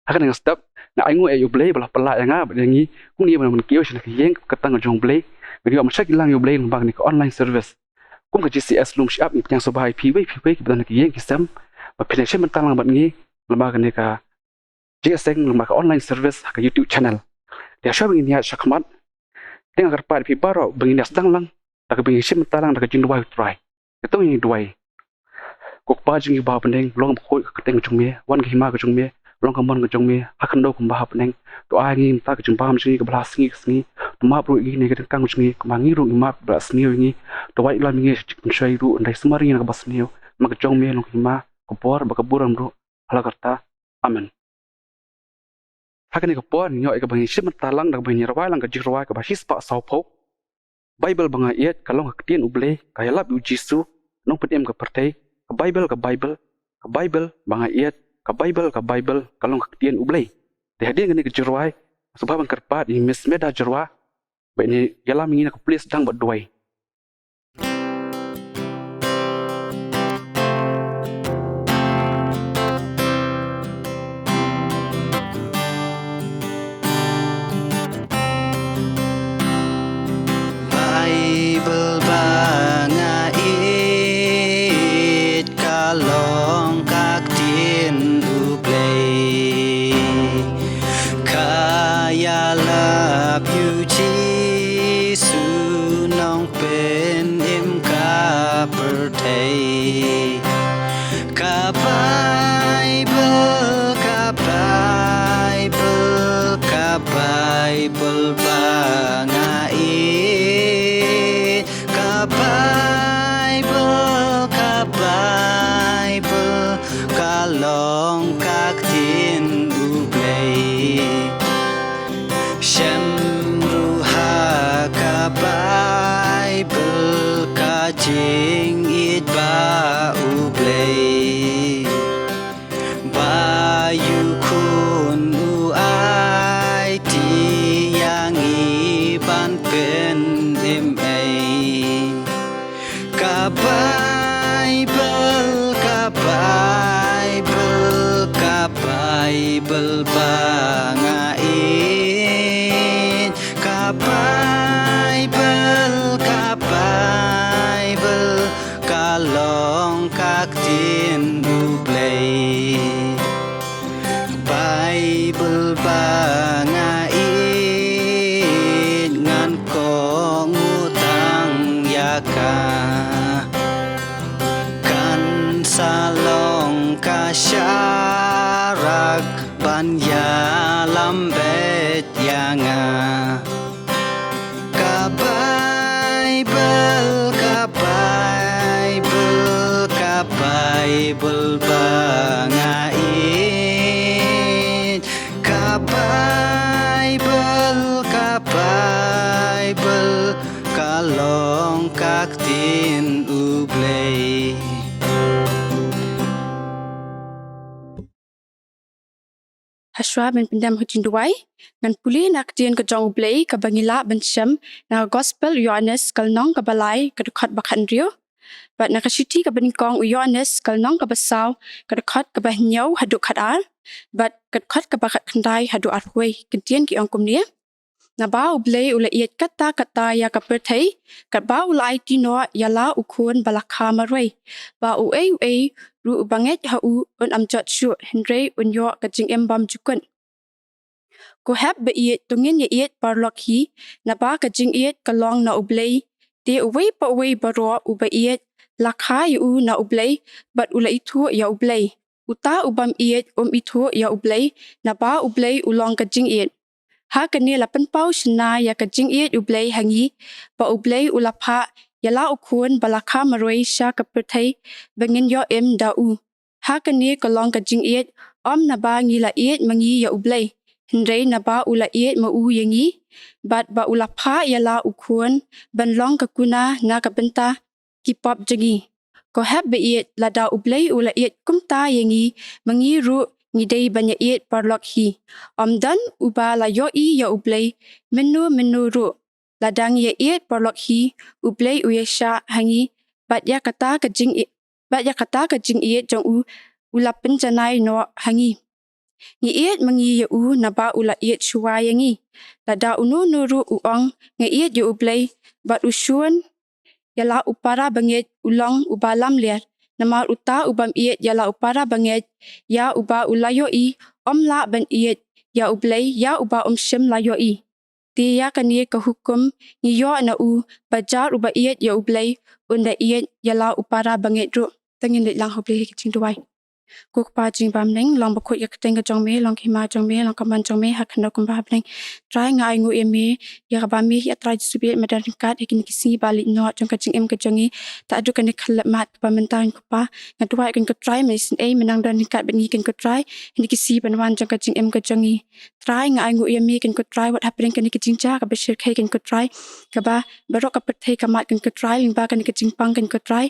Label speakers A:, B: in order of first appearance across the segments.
A: Akan dengan step na aingu e yublei bala pala yang ngap yang kung ni man kiyo shin yeng katang jong blei video masak ilang yublei bang ni online service kung ka JCES Lumshyiap ni yang sobai piwei ki dan ki yeng kisam ba connection mentang lang bat ni lembaga ni ka Jingiaseng lembaga online service ka YouTube channel dia syaw ni ya syakmat dengan karpat pi baroh bangin Sdang lang tak bangin sim mentang lang tak Jingrwai try itu ni Duwai kok pa jingibha pendeng long khot kateng jongme wan ki ma ka jongme long kamon ka jongme akan do kumbah peneng to ai ta ka jongba msi ka blas ngi to ma pro gi ne ka kang ngi ka mangi ru ma blas ngi to wai la ngi shai ru ndai sumari na ka bas ngi ma ka jongme long ma ko por ba ka buram ru ala karta amen hakan ka por nyo ka bangi sim talang dak bangi rawai lang ka Jyrwa ka basis pa sau pho Bible banga iet kalong ka tien uble ka yalap u Jisu nong petem ka pertai ka Bible banga iet ka Bible kalong ka tien ublei de hadin ngani ka Jyrwa sebab ang kerpat ni Meda Jyrwa ba ni yalam ngina ka please dang ba Duwai
B: Bible banga iet kalong kak tien ublei kaya lap yu Jisu nong pen im ka pertai ka Bible banga iet ka Bible kalong kak tien ublei sngewbha ka Bible ka jingidba ublei bayu kun ai ti yang iban pen im ai ka Bible banga in ka Bible kalong kak tien ublei Bible banga in ngan ko ngutang yaka kan salong ka syarak Nongialam bet yanga ka Bible banga in ka Bible kalong kak tien ublei
C: Haswa ben pendam hutin Duwai ngan puli nak tien ka jong blei ka bangila bensyam na gospel Yohanes kalnong ka balai ka dekat bakandrio bat na kasiti ka beningkong Yohanes kalnong ka basaw ka dekat ka bahnyau haduk khadal bat ka dekat ka bakat kandai haduk arwei kentien ki ongkum dia na ba blei ula iet kata ya ka perthai ka ba ula tino yala ukun balakha marwei ba u ru banget u un amjot shu hendrei un yo ka jingem bam jukun ko hab be iet tungin ye iet paralok hi na ba ka jing iet kalong na ublei te uwei pa uwei baroh u ba iet lakha u na ublei bat ula itu ya ublei uta ubam iet itu ya ublei na ba ublei ulong ka jing iet ha kani lapan pau shna ya ka jing iet ublei hangi ba ublei ulapha yala ukun balakha marwei sha ka perthai bangin yo em da u ha kani kalong ka jing iet om na ba ngi la iet mangi ya ublei hendrei na ba ula iet ma u yangi bat ba ulapha yala ukun banlong ka kuna na ka bynta kipop jangi ko hab be iet lada ublei ula iet kumta yangi mangi ru ngidei banya iet paralok hi dan uba la yo I ya ublei menu ru ladang ya iet paralok hi ublei uyesha hangi bat ya kata ka jing iet jong u ula penjanai no hangi Ngiit mangi u naba ula iet shuwayangi. Lada unu nuru uong ngiit yu ublay bat usyun yala upara banget ulong ubalam liat. Namar uta ubam iet yala upara banget ya uba ulayo i omla ban iet ya ublay ya uba shim layo i. Dia kani ke hukum ngiyo na u bajar uba iet ya ublay unda iet yala upara banget ru. Tangin lit lang hoblay hikiting Duwai. Kuk pa jing bam ning long bakut ya keteng ke jong me long kima jong me long kaman jong me hak no kum ba ning try ngai ngu eme ya ba mi ya try subi medan kat hikin kisi balik no jong ka jing em ke jongi ta adu kan khalat mat pa mentan ku pa ngadua kan ke try me sin e menang dan kat bengi kan ke try hin kisi banwan jong ka jing em ke jongi try ngai ngu eme kan ke try what happening kan ke jing ja ka beshir kai kan ke try ka ba baroh ka pathe ka mat kan ke try ling ba kan ke jing pang kan ke try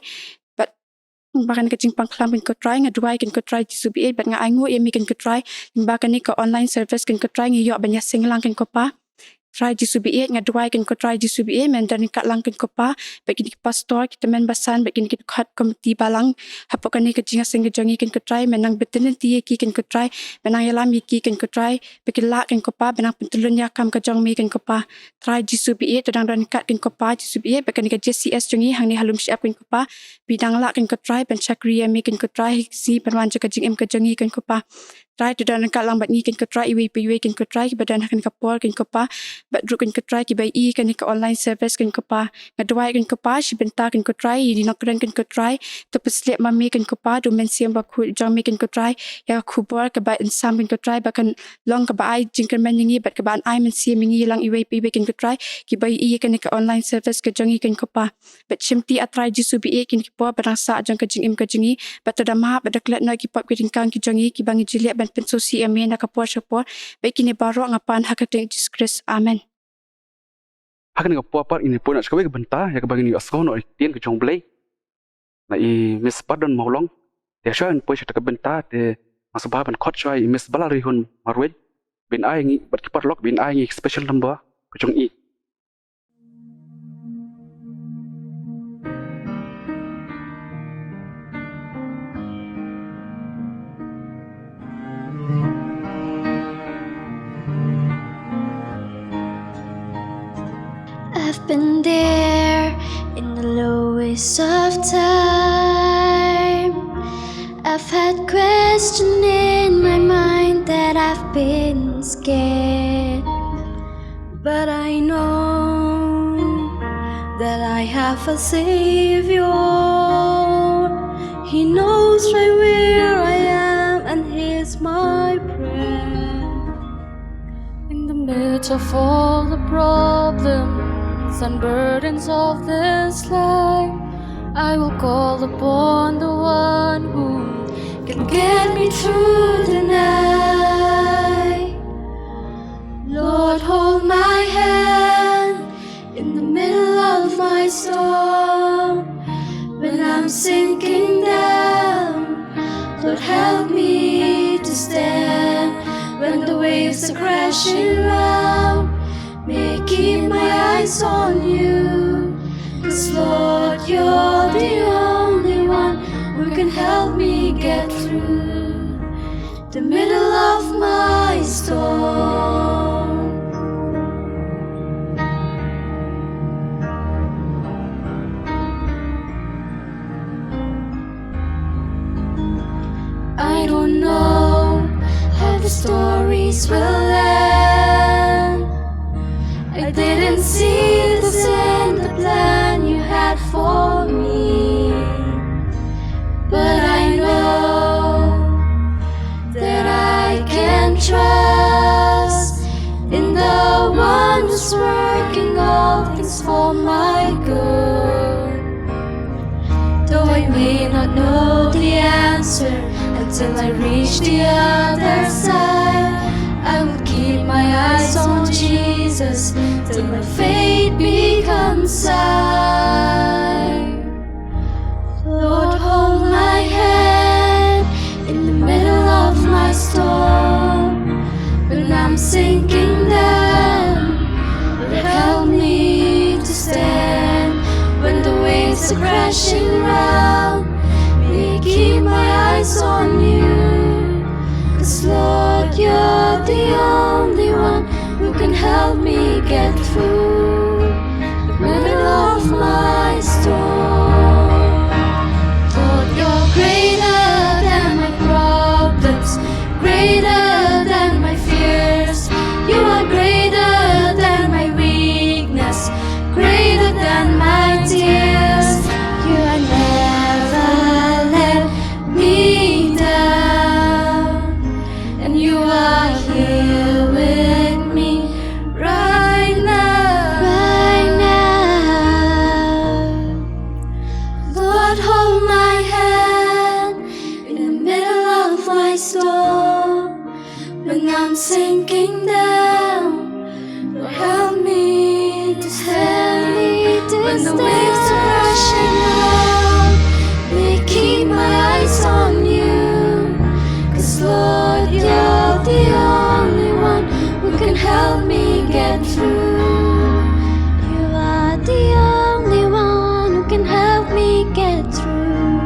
C: bahkan ke Jingpang klam kan try ngadua kan try JCES bat nga angu emi kan try bahkan ni ke online service kan try ngiyo banyak singlang kan pa try JCES ngadua kan try JCES men dan kat lang kan pa bagi di pastor kita men basan bagi kita khot komiti balang hapokan ni ke Jingiaseng Khynnah kan try menang beten ti ki kan try menang yalam ki kan try bagi la kan pa benang pentulun ya kam ke jong mi kan pa try JCES tadang dan kat kan pa JCES bahkan ni ke JCES jongi hang ni Lumshyiap kan pa bidang la kan try ben chakri mi kan try si penwan ke jing ke jongi kan pa try tu dan kat lang bat ni kan try iwi kan try badan kan kapol kan pa bat ru kan try ki bai i kan ke online service kan pa ngadua kan pa si bynta kan try di nokren kan try tu peslep mami kan pa do men siam ba khu jong mi kan try ya khubor ke ba insam kan try bahkan long ke ba ai Jingkren ngi bat ke ba ai men siam ngi lang iwi kan try ki bai i kan ke online service ke jongi kan pa bat chimti atrai JCES kan pa berasa jong ke jing ke jongi bat da ma bat klet no ki pop ki tingkang ki jongi ki bangi jiliat ban pensosi ame na kapor sapor baik ini baroh ngapan hak ke Jesus amen.
A: Hak ni apa ini pun nak sekali ke bynta ya ke bagi ni askon no tien ke jong blay na i miss pardon Mawlong dia syan pun ke bynta de masbah ban khot i miss Balarihun Marwein bin ai ngi bat paralok bin ai ngi special number ke jong i.
D: I've been there in the lowest of time. I've had question in my mind that I've been scared, but I know that I have a Savior. He knows right where I am and hears my prayer. In the midst of all the problems and burdens of this life, I will call upon the one who can get me through the night. Lord, hold my hand in the middle of my storm. When I'm sinking down, Lord, help me to stand. When the waves are crashing round, may I keep my eyes on you. 'Cause Lord, you're the only one who can help me get through the middle of my storm. I don't know how the stories will end. I didn't see the end, the plan you had for me, but I know that I can trust in the one who's working all things for my good. Though I may not know the answer until I reach the other side, I will keep my eyes on Jesus till my faith becomes sight. Lord, hold my hand in the middle of my storm. When I'm sinking down, Lord, help me to stand. When the waves are crashing round, may I keep my eyes on you. 'Cause Lord, Lord, you're the only one who can help me get through the middle of my storm. Lord, you're greater than my problems, greater than my fears. You are greater than my weakness, greater than my tears. You are never let me down, and you are here with me right now. Right now, Lord, hold my hand in the middle of my storm. When I'm sinking down, Lord, help me to stand. When the waves are crashing out, may keep my eyes on you. 'Cause Lord, you're the only one who can help me get through. You are the only one who can help me get through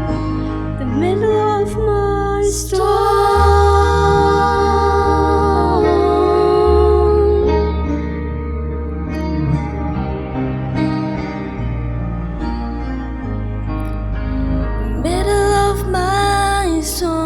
D: the middle of my storm. Middle of my storm.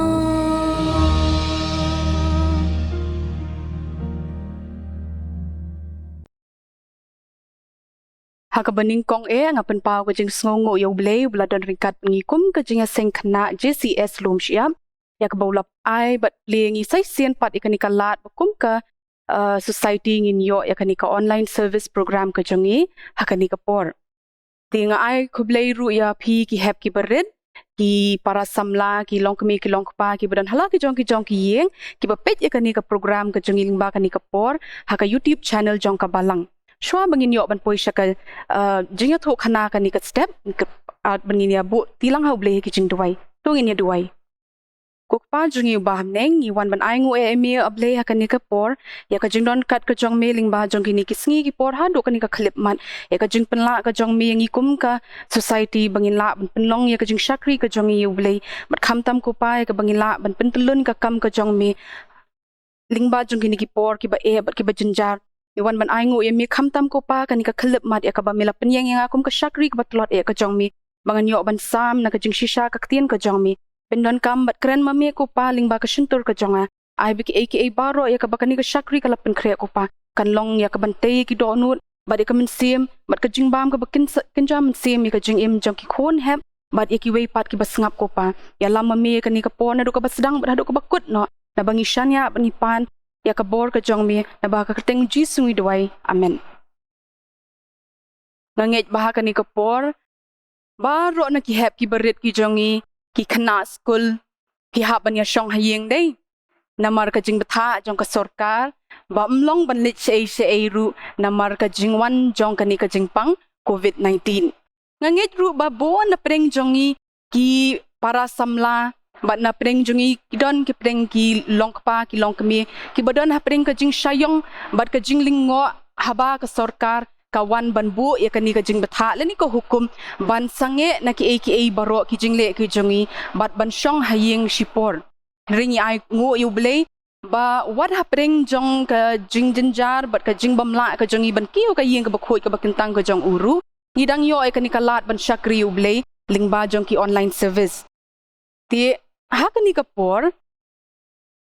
C: Hakabaning kong ngapen pau ka jing sngongo yo blay bladon ringkat ngikum ka Jingiaseng Khynnah JCES Lumshyiap ya ka baulap ai bat plengi sai sian pat ikani kalat bakum ka society ngin yo ya kani ka online service program ka jongi hakani ka por tinga ai khublei ru ya phi ki hep ki berit ki para samla ki longkmi ki longpa ki badan hala ki jong ki yeng ki bapet ya kani ka program ka jongi lingba kani ka por haka YouTube channel jong ka balang Shwa bangin yo ban poi syakal Iathuhkhana kani kat step at bangin ya bu tilang hau bleh ki Duwai tungin ya Duwai Kukpa jungi ubah neng iwan ban ai ngu eme ableh kani ka por ya ka jingdon kat ka jong me lingba jong kini ki sngi ki por ha do kani ka khlip mat ya ka jing penla ka jong me ngi kum ka society bangin la ban penlong ya ka jing shakri ka jong yu bleh mat khamtam ko pa ya ka bangin la ban pentelun ka kam ka jong me lingba jong kini ki por ki ba e bat ki ba jinjar Iwan ban ai ngu mi khamtam ko pa kani ka khlip mat ya ka ba mila penyang yang akum ka shakri ka batlot ya ka jong mi bangan yo ban sam na ka jing shisha ka tien ka jong mi pendon kam bat kren mami ko pa lingba ka shintur ka jonga ai bi ki aka baroh ya ka ba kani ka shakri ka lapen khre ko pa kan long ya ka ban te ki do nut bat ka min sim bat ka jing bam ka ba kin jam sim ya ka jing im jong ki khon hep bat ya ki wei pat ki ba sngap ko pa ya lam mami kani ka pon na do ka ba Sdang bat do ka ba kut no na bangi shanya bani pan ya ka bor ka jong mi na ba ka keteng jisung Duwai amen nganget bah ka ni ka por baroh na ki hep ki berit ki jongi ki khana school ki ha ban ya shong hayeng dei namar ka jing betha jong ka sarkar ba Mawlong ban lit se ru namar ka jingwan jong ka ni ka Jingpang COVID-19 nganget ru ba bo na preng jongi ki para samla bat na preng jungi kidon ki preng ki longpa ki longkmi ki badon ha preng ka jing shayong bat ka jing lingo haba ka sarkar kawan ban bu ya kani ka jing betha leni ko hukum ban sange na ki aka baroh ki jingle ki jungi bat ban shong hayeng shipor ringi ai ngo yu blei ba wat ha preng jong ka jing jinjar bat ka jing bamla ka jungi ban kiu ka yeng ka bakhoi ka bakintang ka jong uru ngidang yo ai kani kalat ban shakri yu blei lingba jong ki online service ti Hakani ka por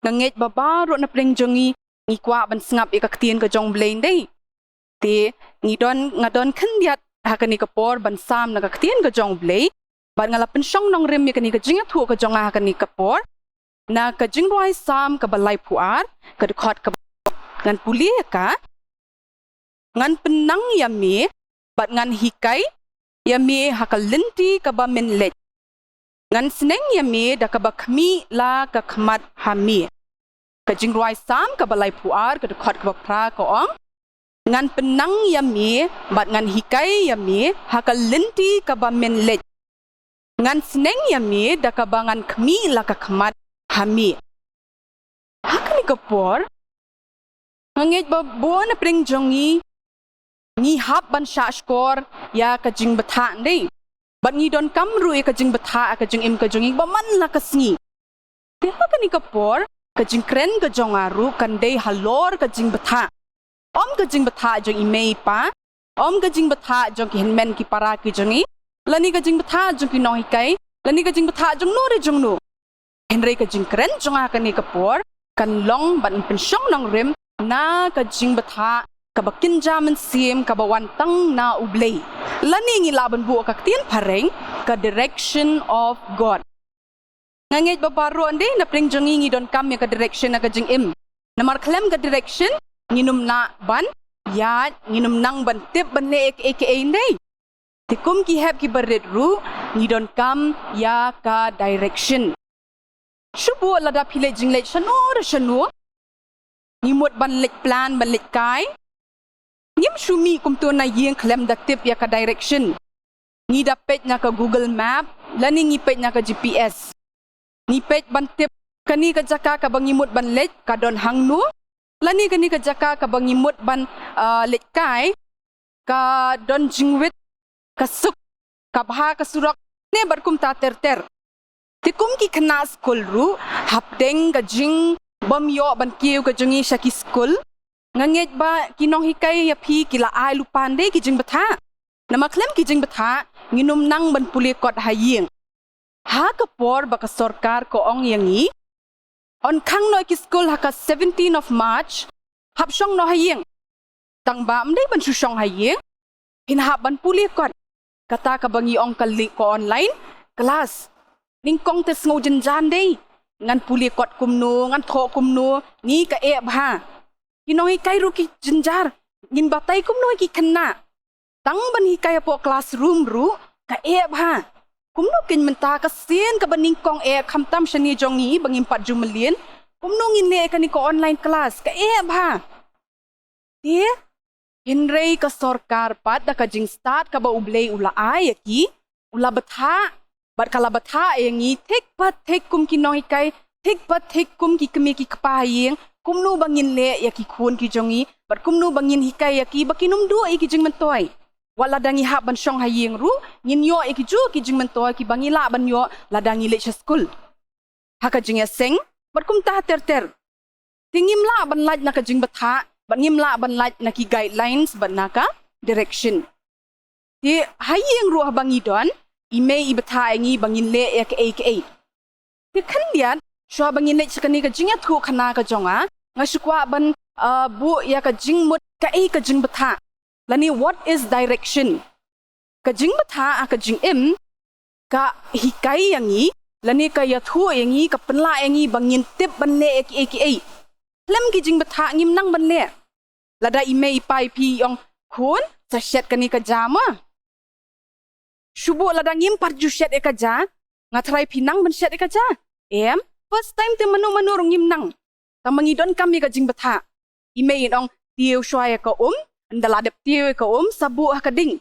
C: nganget babaro na preng jongi ngi kwa ban sngap e ka tien ka jong blain dei te ngadon khandiat hakani ka por ban sam na ka tien ka jong blai ban ngala penshong nong rem kani ka jingathu ka jong hakani ka por na ka Jingrwai sam ka balai puar ka khot ka ngan puli ka ngan penang yami bat ngan hikai yami hakalenti ka ba men let ngan sneng yami da ka bakmi la ka khmat hami ka Jingrwai sam ka balai puar ka khot ka pra ka ong ngan penang yami bat ngan hikai yami hakal lenti ka ba men let ngan sneng yami da ka bangan khmi la ka khmat hami hakani ka por nganget ba bo na pring jongi ni hab ban sha skor ya ka jing betha ndei Bat ngi don kamru ka jing betha ka jing im ka jongi ba man la ka sngi. Te hakani ka por
E: ka Jingkren ka jong aru kan dei halor ka Jingbha om ka Jingbha jong imei pa om ka Jingbha jong ki henmen ki para ki jongi lani ka Jingbha jong ki nohi kai lani ka Jingbha jong no re jong no henrei ka Jingkren jong a kan ni kapor kan long ban pensyong nang rim na ka Jingbha ka bakin jaman sim ka bawantang na ublay lani ngi laban bu ka tien pareng ka direction of God ngangit babaro ande na pring jongi ngi don kam ya ka direction na ka jing im na mar klem ka direction nginum na ban ya nginum nang ban tip ban le ek inde tikum ki heb ki barit ru ngi don kam ya ka direction shubu lada phile jing le shanu ngimut ban lek plan ban lek kai ngim shumi kum tu na yeng klem da tip ya ka direction ngi da page na ka Google Map lani ngi page na ka GPS ngi page ban tip kani ka jaka ka bangimut ban lek ka don hangnu lani kani ka jaka ka bangimut ban lek kai ka don jingwit ka suk ka bha ka surak ne barkum ta ter tikum ki khana school ru hapdeng ka jing bam yo ban kiu ka jungi shaki school ngangit ba kinong hikay ya pi kila ay lupan de ki Jingbha na maklem ki Jingbha nginum nang ban puli kot haying ha kapor ba ka sarkar ko ong yangi on khang no ki school ha ka 17 of March hap shong no haying tang ba amde ban shong haying hinha ban puli kot kata ka bangi ong kali ko online class ning kong tes ngo jan de ngan puli kot kumno ngan tho kumno ni ka e bha kinong hikai ru ki jenjar ngin batai kum no ki khana tang ban hikai po classroom ru ka e bha kum no kin menta ka sen ka baning kong e khamtam shani jongi bangim pat jumelien kum no ngin le ka ni ko online class ka e bha te hinrei ka sarkar pat da ka jing start ka ba ublei ula ai ki ula batha bat kala batha yangi thik pat thik kum kinong hikai thik pat thik kum ki kemi ki kapa yeng kumnu bangin le ya ki khun ki jongi bat kumnu bangin hikai ya ki bakinum du ai ki jing mentoi wala dangi ha ban shong hayeng ru ngin yo ai ki ju ki jing mentoi ki bangila ban yo ladangi le school ha ka Jingiaseng bat kum ta ter tingim la ban laj na ka Jingbha ban ngim la ban laj na ki guidelines ban na ka direction ti hayeng ru bangi don ime ibetha ngi bangin le ya ka ai ti khan lian shwa bangin le chakani ka Iathuhkhana ka jonga ngasukwa ban bu ya ka jingmut ka ka Jingbha lani what is direction ka Jingbha ka jingim ka hikai yangi lani ka yathu yangi ka penla yangi bangin tip ban le ai lem ki Jingbha ngim nang ban le lada ime ipai pi yong khun sa shet kani ka jama shubu lada ngim parju shet e ka ja ngatrai pinang ban shet e ka ja first time te manu rong ngim nang tamangi don kami ka Jingbha ime ong tiu shwaya ka ndala dep tiu ka sabu ha ka ding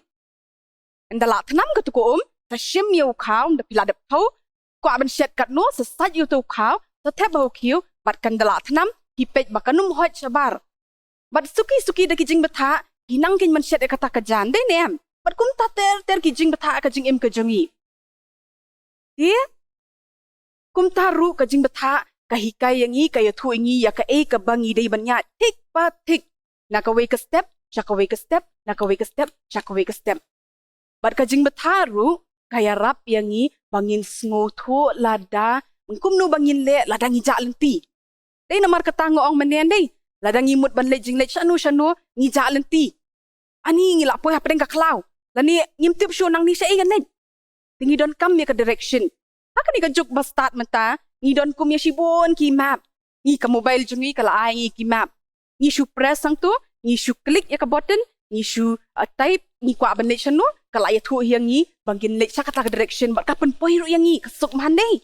E: ndala thnam ka tu ko ta shim yo khaw nda pila dep thau ko ban shet kat no sa sat yo tu khaw ta thep ho khiu bat kan ndala thnam hi pej bakanum hoj sabar bat suki da ki Jingbha hinang kin man shet e kata ka jan de nem bat kum ta ter ki Jingbha ka jing im ka jongi kum taru ka Jingbha ka hikai yangi ka yathu ingi ya ka ka bangi dei banya tik pa tik na ka wake step shaka wake step na ka wake step shaka wake step bat ka Jingbha ru ka yarap yangi bangin sngo thu lada kum no bangin le lada ngi ja lenti dei namar ka tango ong manen dei lada ngi mut ban le jing le shanu ngi ja lenti ani ngi la poi hapeng ka klau lani ngim tip shu nang ni sa gan net tingi don kam ya ka direction haka ni ka juk ba start mata ngi don kum ya shibon ki map ngi ka mobile jungi kala ai ngi ki map ngi shu press sang tu ngi shu click ya ka button ngi shu type ngi kwa ban le shanu kala ya thu yang ngi bangin le sa kata direction ba kapan poi ru yang ngi kasuk man dei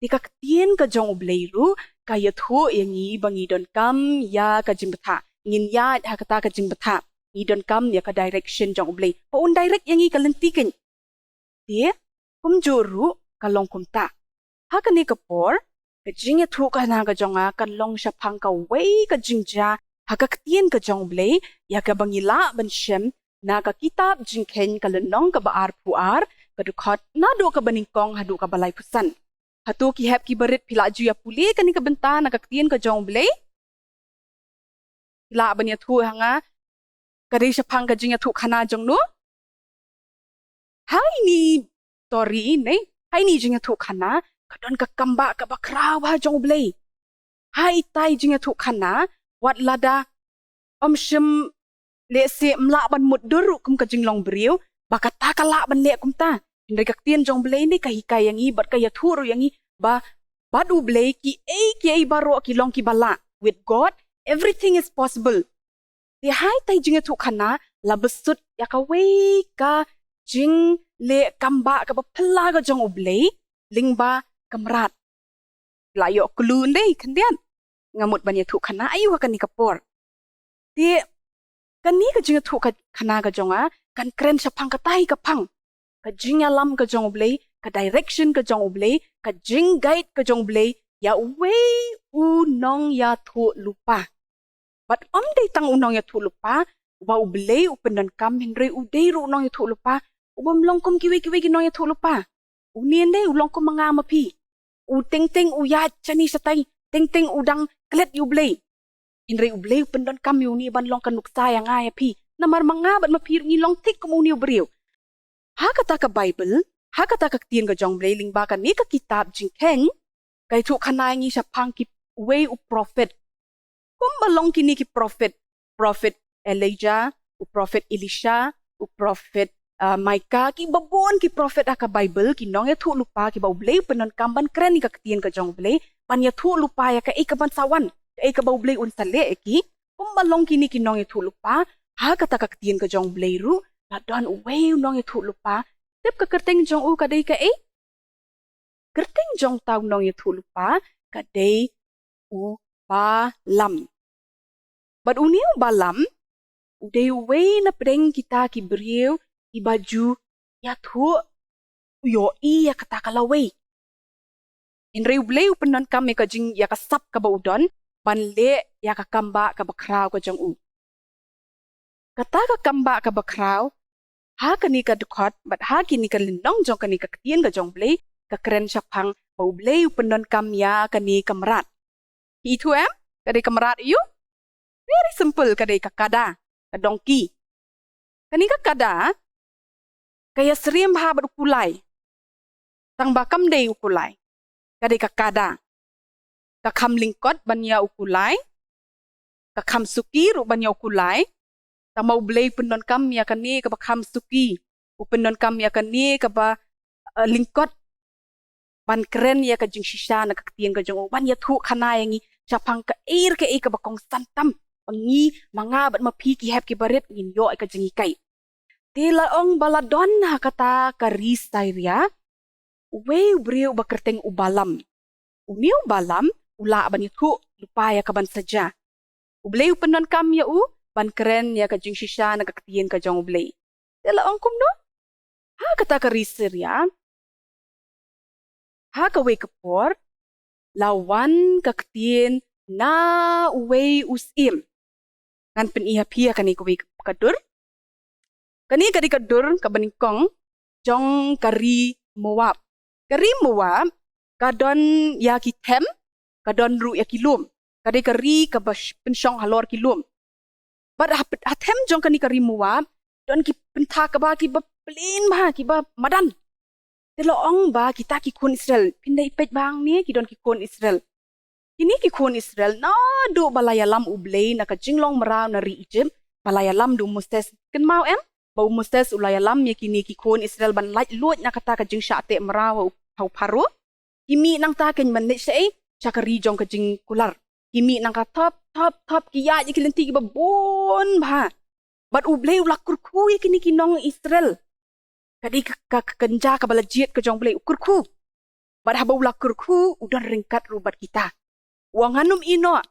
E: tika tien ka jong ublei ru ka ya thu yang ngi bangi don kam ya ka Jingbha ngin ya ha kata ka Jingbha ngi don kam ya ka direction jong ublei pa un direct yang ngi ka lentikin dia kum juru kalong kumta haka ni kapor ka Iathuhkhana ka jonga kan Lumshyiap ka wei ka jingja haka ktien ka jong blei ya ka bangila ban shem na ka kitab Jingkren ka lenong ka baar puar ka khot na do ka baningkong hadu ka balai pusan hatu ki hep ki berit pila ju ya puli kani ka bynta na ka tien ka jong blei pila ban Iathu hanga kadai syapang ka Iathuhkhana jong nu hai ni story ni hai ni Iathuhkhana kadon ka kamba ka bakraw ha jong blei hai tai Iathuhkhana wat lada shim le se mla ban mut dur kum ka jinglong briu bakata kala ban le kum ta ndai ka tien jong blei ni ka hikai yang i bat ka Iathu ru yang i ba badu blei ki ai baroh ki long ki bala with God everything is possible ti hai tai Iathuhkhana la besut ya ka wei ka jing le kamba ka ba phla ka jong blei lingba kamrat la yo klun dei khandian ngamut ban Iathuhkhana ayu ka ni kapor ti kan ni ka Iathuhkhana ka jonga kan kren syapang ka tai ka phang ka Nonggialam ka jong blei ka direction ka jong blei ka jing guide ka jong blei ya wei u nong ya thu lupa but dei tang u nong ya thu lupa wa u blei u penan kam henry u dei ru nong ya thu lupa u bam longkom kiwi ki nong ya thu lupa u nien dei u longkom manga ma pi u ting u ya chani satai ting u dang klet u blei henry u blei u penan kam yu ni ban long kan nuk sa yang ai pi namar manga bat ma pi ni long tik ko mu ni u briu ha kata ka Bible ha kata ka tien ka jong blei lingba ka ni ka kitab Jingkren ka Iathuhkhana ngi syapang ki way u prophet kum balong kini ki prophet Elijah u prophet Elisha u prophet Micah ki babon ki prophet aka Bible ki nong Iathu lupa ki bau blei penon kamban kren ni ka tien ka jong blei pan Iathu lupa ya ka ka ban sawan ka bau blei un sale ki kum balong kini ki nong Iathu lupa ha kata ka tien ka jong blei ru la don way nong Iathu lupa tep ka kerteng jong u ka dei ka kerteng jong tau nong Iathu lupa ka dei u balam but uniu balam u dei way na pedeng kita ki briu ki baju Iathu yo I ya kata kala way henry bleu penon kami ka jing ya ka sap ka ba udon ban le ya ka kamba ka bakraw ka jong u kata ka kamba ka bakraw ha kani ka khot but ha kini ka lindong jong kani ka tien ka jong blei ka kren syapang bau blei penon kam ya kani kamrat itu kadai kamrat you very simple kadai ka kada ka donkey kani ka kada kaya serim ha bat ukulai tang bakam dei ukulai kadai ka kada ka kham lingkot banya ukulai ka kham suki ru banya ukulai ta mau blei penon kam ya kani ka bakham suki u penon kam ya kani ka ba lingkot ban kren ya ka jing shisha na ka tien ka jong ban Iathuhkhana yang i syapang ka ka bakong santam pangi manga bat ma pi ki hep ki baret ngin yo ka jingi kai tela ong baladon ha kata ka risairia we breu ba kerteng u balam u balam ula ban Iathu lupa ya ka ban saja u bleu penon kam ya u ban keren ya ka jing shisha na ka tien ka jong blei tela ong kum no ha kata ka risairia ha ka we kapor lawan ka tien na we usim ngan pen iha pia kani ka we kadur kani kadi kadur ka baningkong jong kari muap kadon ya ki them kadon ru ya kilum kadi kari ka pensyong halor kilum but them jong kani kari muap don ki pentha ka ba ki ba plain ba ki ba madan teloong ba kita ki kun Israel pindai pej bang ni ki don ki kun Israel ini ki kun Israel na do Balarihun ublei na ka jinglong maraw na ri Egypt Balarihun do Moses ken mau bau Moses Balarihun ya kini ki kun Israel ban laj luot na kata ka jing syate maraw hau paru kimi nang ta ken man sei chakari jong ka jing kular kimi nang ka top ki ya ki lenti ki babon ba bat ublei ulakur ku ya kini ki nong Israel kadi ka kenja ka balajiet ka jong blei ukur ku bat haba ulakur ku udan ringkat rubat kita wang hanum ino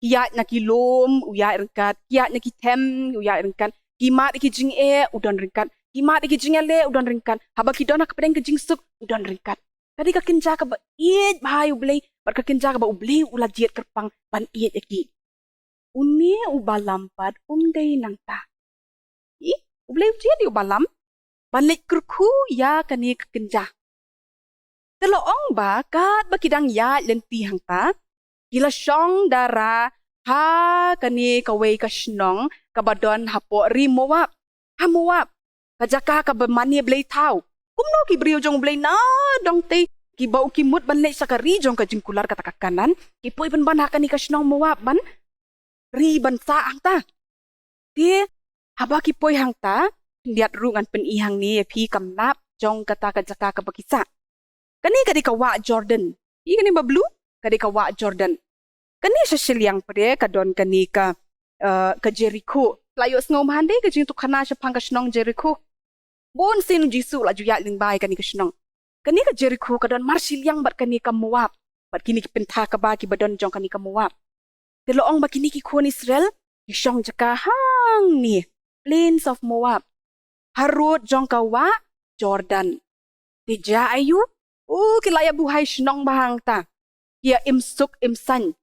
E: kiya na kilom uya ringkat kiya na ki them uya ringkat kimat ki jing udan ringkat kimat ki jing le udan ringkat haba ki dona ka pedeng ka jing suk udan ringkat kadi ka kenja ka ba iet bahai ublei bat ka kenja ka ba ublei ula jiet Kyrpang ban iet ki uni ubalampat dei nang ta ublei jiet ubalam ban lek kurku ya kani ka kenja Telo ong ba kat bakidang ya lenti hang ta. Gila syong dara ha kani kawai ka shnong kabadon hapo ri Moab. Ha Moab. Kajaka ka bemani blay tau. Kumno ki brio jong blay na dong te ki bau ki mut ban le sakari jong ka jingkular kata kanan. Ki poi ban kani ka shnong Moab ban. Ri ban sa hang ta. Ti haba ki poi hang ta. Liat rungan pen ihang ni pi kamnap jong kata kajaka ka bakisa. Kani kadi kawa Jordan. I kani bablu kadi kawa Jordan. Kani syasyaliang pade kadon kani ka Jericho. Layo sngewbha de ka Iathuhkhana syapang ka shnong Jericho. Bon sin Jisu la juya ling bai kani ka shnong. Kani ka Jericho kadon marsilyang bat kani ka Moab. Bat kini ki pentha ka ba ki badon jong kani ka Moab. Teloong ba kini ki kuan Israel ki syong jaka hang ni plains of Moab. Harut jong kawa Jordan. Tija ayu kilaya buhay shnong bahang ta. Kia imsuk imsan.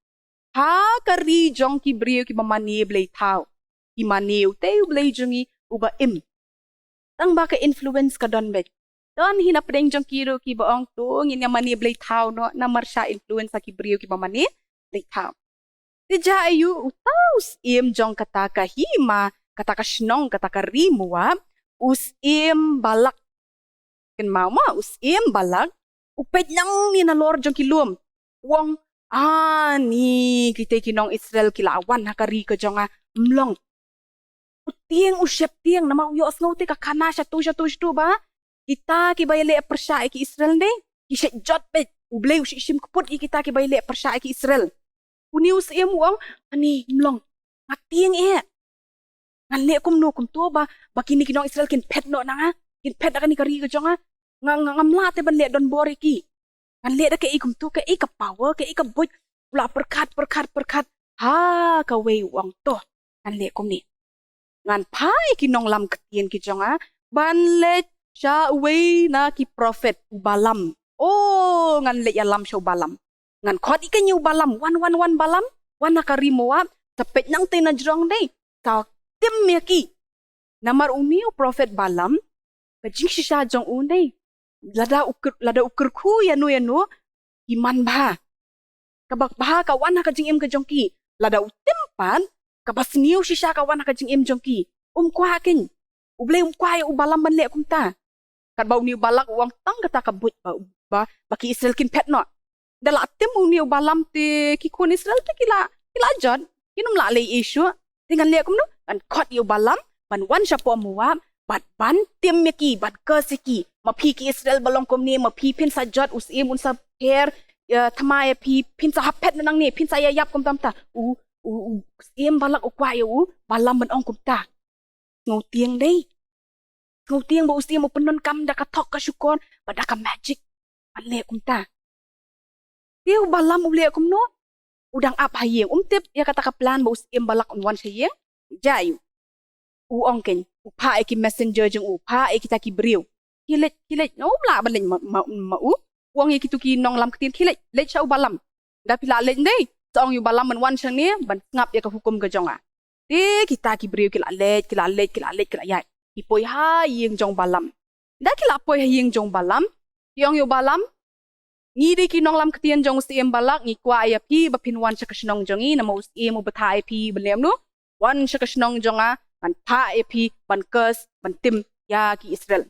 E: Ha kari jong ki brio ki mamani blay tau. Ki maniw teu blay jongi uba im. Tang ba ka influence ka don bet. Don hinapdeng jong kiro ki baong tu ngin mani blay tau no na marsha influence ki brio ki mamani blay tau. Tija ayu utaus im jong kata ka hima kata ka shnong kata ka rimuwa us im balak. Ken mau ma us im balak. Upet lang ni na lor jong kilum. Wong ni kita kinong Israel kilawan hakari ka jong mlong. Utieng usyap tieng na mauyo asngaw te kakana syatu ba. Kita ki bayale persya ki Israel de. Ki syet jot bet. Ublay usyishim kuput ki kita ki bayale persya ki Israel. Unius im wong ani mlong. Ngatieng Ngan le kum no kum to ba. Bakini kinong Israel kin pet no na Kin pet na kani kari ka jong ngamla te ban le don bori ki. Ngan le da ke ikum tu ke ka power ke ka boy ula perkat. Ha ka wei wang to. Ngan le kum ni. Ngan pai ki nong lam ketien ki jong ban le sha wei na ki prophet ubalam. Ngan le ya lam sha ubalam. Ngan khot ikan yu balam wan balam wan na kari Moab tapet nang te na jrong dei. Ka tim me ki. Namar umi prophet balam ka jingshisha jong dei. Lada ukur ku yanu iman bah. Kabak bah kawan ka jing im ka jongki. Lada utempan kabas niu shisha kawan ka jing im jongki. Kwa kin. Ublay kwa ya ubalam ban le kumta. Kat bau niu balak uang tang kata kabut ba baki Israel kin pet no. Dala atem niu balam te ki kun Israel te kila jod. Kinum la le issue. Dengan le kum no kan khot yu balam ban wan shapo Moab. Bat ban tim meki bat kesiki mapi ki Israel balong kom ni mapi pin sa jot usim unsa per thamai pi pin sa hapet nang ni pin sa yap kom tam ta usim balak ukwa yu balam ban ong kom ta ngau tieng dei ngau tieng ba usim penon kam da ka thok ka syukon ba da ka magic ban le kom ta tiu balam ule kom no udang ap hayeng tip ya kata ka plan ba usim balak on hayeng jayu ong ken upa ki messenger jeng upa kita ki brio kilet no mla ban mau wong ki tu ki nong lam ketin kilet let chau balam da pila let dei song yu balam ban wan chang ni ban ngap ya ka hukum ka jong ti kita ki brio kila let ya ki poi ha yeng jong balam da kila poi ha yeng jong balam yong yu balam ni de ki nong lam ketin jong sim balak ni kwa ya pi ba pin wan cha ka snong jong ni na mo sim mo bathai pi belem no wan cha ka snong jong ban pa epi ban kes ban tim ya ki Israel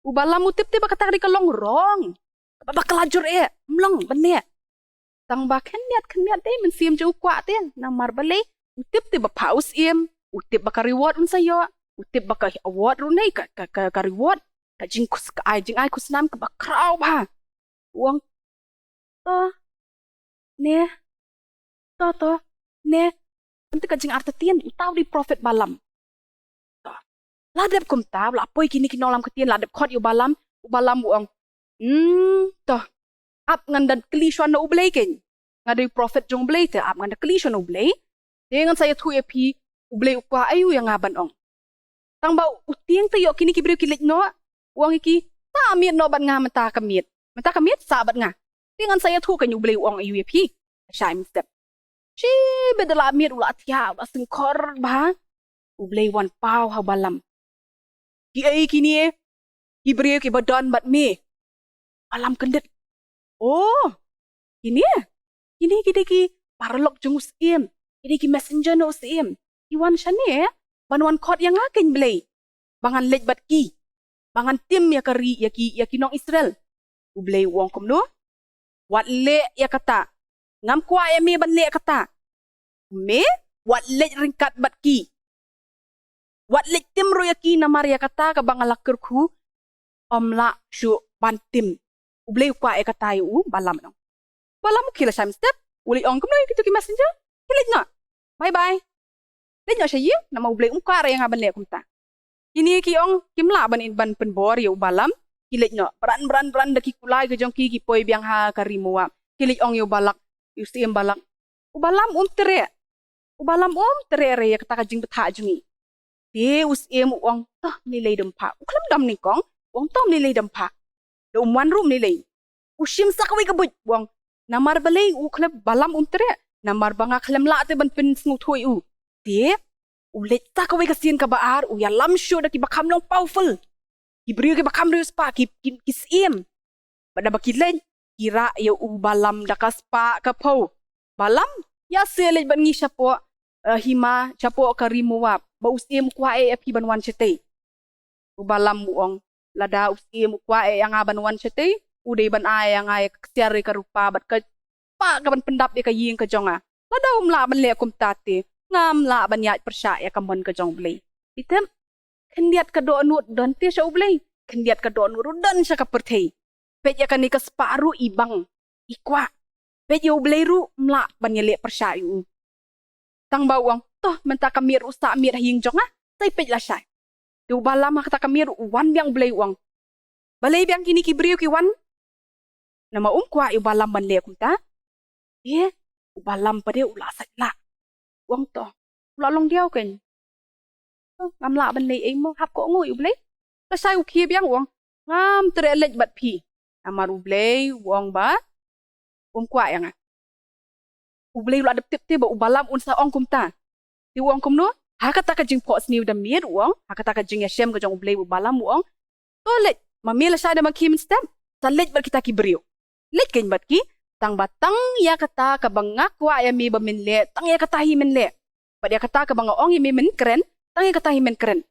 E: ubalam utip te bakata ri kalong rong ba kelajur mlong bane tang ba khenniat te men sim ju kwa te na mar bale utip te ba paus utip ba ka reward un sayo utip ba ka award ru nei ka reward ka jing ai kusnam ka ba kraw ba wong to ne nanti ka jing artetian utaw di prophet balam ladep kum ta la poi kini kinong lam ketien ladep khot yu balam uang toh ap ngandan klishon no ublay ken ngadi prophet jong blay te ap nganda klishon ublay dengan saya thu epi ublay ukwa ayu yang ngaban ong tang ba utieng te yo kini kibriu kilik no uang iki ta miet no ban nga mata kamiet sabat nga dengan saya thu kan ublay uang ayu epi shaim step Shi bedala miet ula tia ula sengkor bah. Ublay wan pau ha balam. Ki ai kini ki brio ki badon bat me. Alam kendet. Oh, ini ki paralok jong usiem. Ini ki messenger no usiem. Iwan shane banwan khot yang akan belai. Bangan lej bat ki. Bangan tim ya kari ya ki nong Israel. Ublay wong kom no. Wat le ya kata. Ngam kwa ya me ban le kata. Me wat lej ringkat bat ki. Wat lej tim ro ya ki namar ya kata ka bangal lakir ku. Omla shu ban tim. Ublay kwa ya kata yu balam no. Balam kila sam step. Uli ong kom no kita ki messenger. Kilej no. Bye bye. Lej no syayi nama ublay kwa yang aban le kom ta. Ini ki ong kimla ban in ban penbor ya balam. Kilej no beran daki kulai ke jong ki poi biang ha karimua. Kilej ong yo balak yo siem balak. Ubalam tere. Ubalam tere re ya kata ka jing betha jungi. Dia usiem ong tah nilai dempa. Uklam dam ni kong ong tah nilai dempa. Do wan room nilai. Ushim sakawai ka buj wong. Namar balai uklam balam tere. Namar banga klam la te ban pen sngu thoi u. Dia ulet sakawai ka sien ka baar u ya lam show daki bakam long powerful. Ibrio ke bakam rius pa ki siem. Pada bakilen kira ya balam dakas pa ka pau. Balam ya selej ban ngi chapo hima chapo ka rimuwa. Ba usiem kwa api banwan chete. Balam buong lada usiem kwa yang banwan chete. Udai ban yang ay kesiar ka rupa bat ka pa ka ban pendap ka ying ka jonga. Lada la ban le kum tate. Ngam la ban ya persya ka mon ka jong blei. Item kendiat ka do nut don ti sya ublay kendiat ka do nut don sya ka perthei pet ya kan ni ka sparu ibang ikwa pet ya ublay ru mla ban ya le persya yu tang bawang toh menta ka mir usa mir hing jonga tai pet la sya tu balam ka ta ka mir wan biang ublay wang balai biang kini ki briu ki wan nama kwa yu balam ban le kum ta ye balam pade ula sakla wang toh ula long diau kan ngam la ban lei mo hap ko ngoi ublei ka sai u khie biang wong ngam tre lej bat phi amar ublei wong ba kwa yang ublei la dep te ba ubalam un sa ong kum ta ti wong kum no ha ka ta ka jing po sniu da mir wong ha ka ta ka jing yashem ka jong ublei ubalam wong to lej ma mel sa da ma kim step sa lej bat kita ki brio lej ken bat ki tang batang ya kata ka bangak wa ya mi ba min le tang ya kata hi min le ba dia kata ka banga ong ya mi min kren tangi kata himen keren.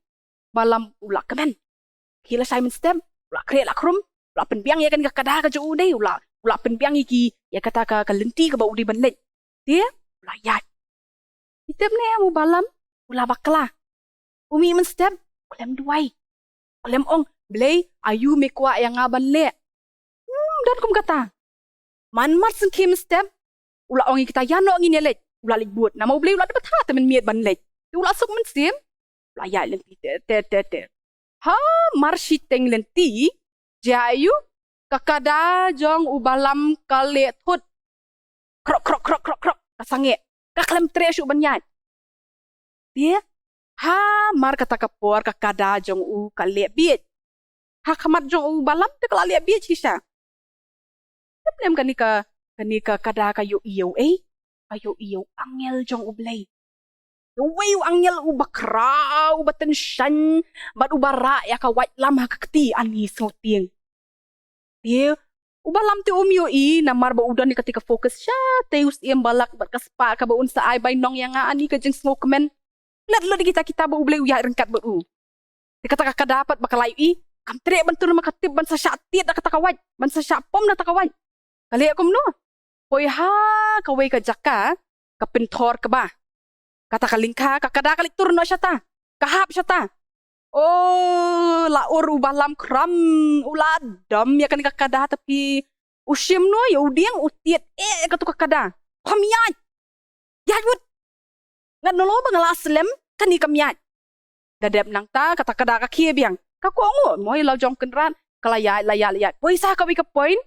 E: Balam ulak kemen. Kila Simon Stem. Ulak kre lak rum. Ulak penbiang ya kan kada ka jo udai. Ulak penbiang iki. Ya kata ka lenti ka ba udai banlet. Dia ulak yat. Item ne mu balam. Ulak bakla. Umi men Stem. Ulem Duwai. Ulem ong. Belai ayu mekwa yang ngaban le. Dan kum kata. Man mat sen kim Stem. Ulak ong kita yano ngin let. Ulak lik buat. Nama belai ulak dapat ha temen miet banlet. Ulak sok men Stem. Layak lenti te. Ha marshiteng lenti jayu kakada jong ubalam kale thut krok kasange kaklem tre shu banyat dia ha mar kata kapor kakada jong u kale biet ha khamat jong u balam te kala le biet sisa problem kanika kada kayo iyo ayo iyo angel jong ublay Duwai angel ubakra ubatension bat ubara ya ka white lam ha kakti ani sngutieng. Dia ubalam te umyo namar ba udan ni ketika fokus sya teus iem balak bat kaspa ka ba unsa ai bay nong yang ani ka jeng smokemen. Let lo di kita ba ublay uya rengkat ba u. Dikata ka dapat bakal ayu kam tre bentur makatib ban sa syatit da kata ka white ban sa syapom da ta ka white. Kali akom no. Poi ha ka wei ka jaka ka pentor ka ba. Kata kalingka kakada kalik turno syata. Kahap syata. Oh, laur ubalam kram uladam ya kan kakada tapi usim no ya udiang utiet katu kakada. Kamyat. Yajut. Ngan nolo bangala aslem kan ikamyat. Dadap nang ta kata kada kakie biang. Kakongo moy lau jong kenran kalayat. Poisa kawi ka point.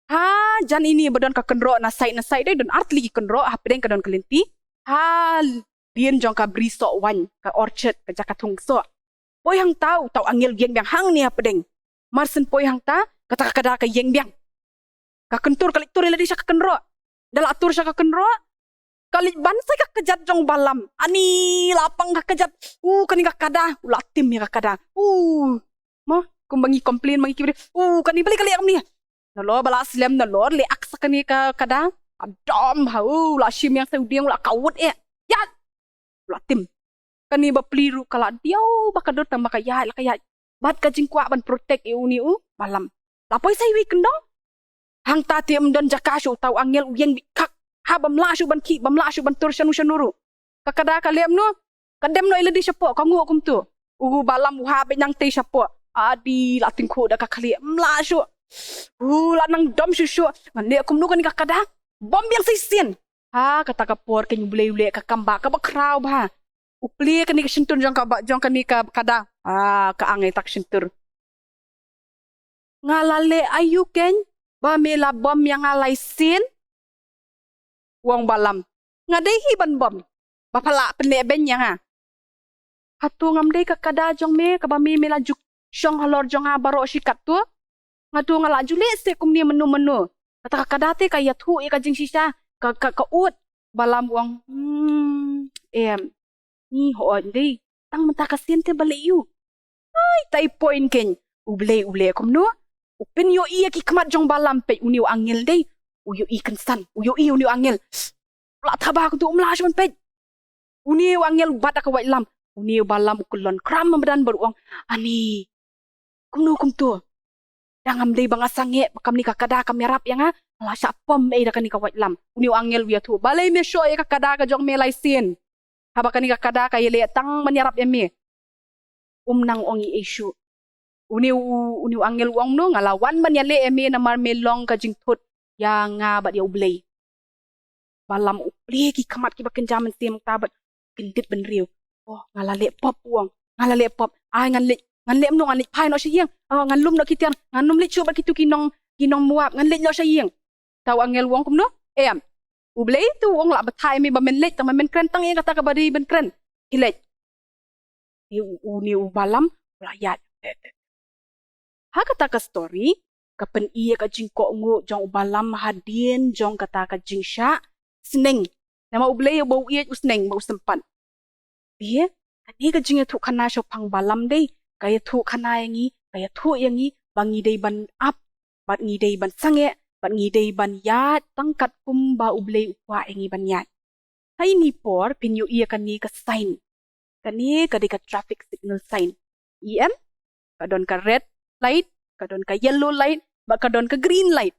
E: Ha jan ini badan ka kenro na side dai don art lagi kenro hapdeng ka don kelinti. Ha dien jong ka briso wan ka orchard ka jakatung so poi hang tau angel geng biang hang ni apedeng marsen poi hang ta kata kada ka yeng biang ka kentur kalik tur ladi sa ka kenro dal atur sa ka kenro kalik bansa ka kejat jong balam ani lapang ka kejat kani ka kada ula tim ya ka kada mo kumbangi komplain mangi kibri kani balik kali am ni Nalor balas lem nalor le aksakani ka kada. Adom hau la shim yang seudiang la kawut ya. La tim. Kani ba peliru kala diau bakadot tang bakayat la kayat. Bat ka jingkwa ban protect uni balam. Lapoi sai wi kendong. Hang ta tiam don jakashu tau angel uyeng bikak. Ha bamla shu ban ki bamla shu ban tur shanuru. Kakada kalem no kadem no iladi syapo kangu kum tu. Ugu balam uha benyang te syapo. Adi la tingku da kakali mla shu. La nang dom shu. Ngane kum nu kan kakada. Bom yang sisen. Ha kata kapor kan ule ka kamba ka bakraw ba. Upli kan ni sintun jong kan ni ka kada. Ka angai tak sintur. Ngalale ayu ken ba mela bom yang alai sin. Wong balam. Ngadehi ban bom. Bapala penle ben yang ha. Hatu ngamde ka kada jong me ka ba me mela juk syong halor jong ha baroh sikat tu. Ngadu ngala jule se kum ni menu. Kata kadate ka yathu ka jing sisa ka ut balam wong ni ho dei tang menta ka sente bale yu ai tai point ken ule kom no upin yo i ki kmat jong balam pe uniu angel dei uyo i kansan uyo i uniu angel la thaba ku tu umla shon pe uniu angel bat ka wai lam uniu balam kulon kram madan beruang ani kum tu Dangam dei banga sange pakam ni kakada kamerap yang ha la sya pom da kani ka lam uniu angel wi tu balai me show kakada ka jong me lai sin haba kani kakada ka yele tang menyarap me nang ongi issue uniu angel wong no ngalawan menyale me na mar melong ka jing thut yang nga bat ya ublei balam uple ki kamat ki baken jaman tem tabat kendit ben riu ngalale pop wong ngalale pop ai ngan lem no ngan lik pai no siang ngan lum no kitian ngan num lik chuba kitu kinong muap ngan lik no siang taw angel wong kum no ublei tu wong la bathai mi ba men lek tang men kren tang ye kata ka bari ben kren hilek ni balam layat ha kata ka story ka pen iya ka jingko ngu jong balam hadien jong kata ka jingsha sneng nama ublei bau iya usneng bau sempan dia ani ka jing Iathuhkhana shopang balam dei kaya thu khana yangi kaya thu yangi bangi dei ban up bat ngi dei ban sange bat ngi dei ban yat tangkat kum ba ublei ukwa yangi ban yat hai ni por pinyu iya kani ka sign kani ka de ka traffic signal sign kadon ka red light kadon ka yellow light ba kadon ka green light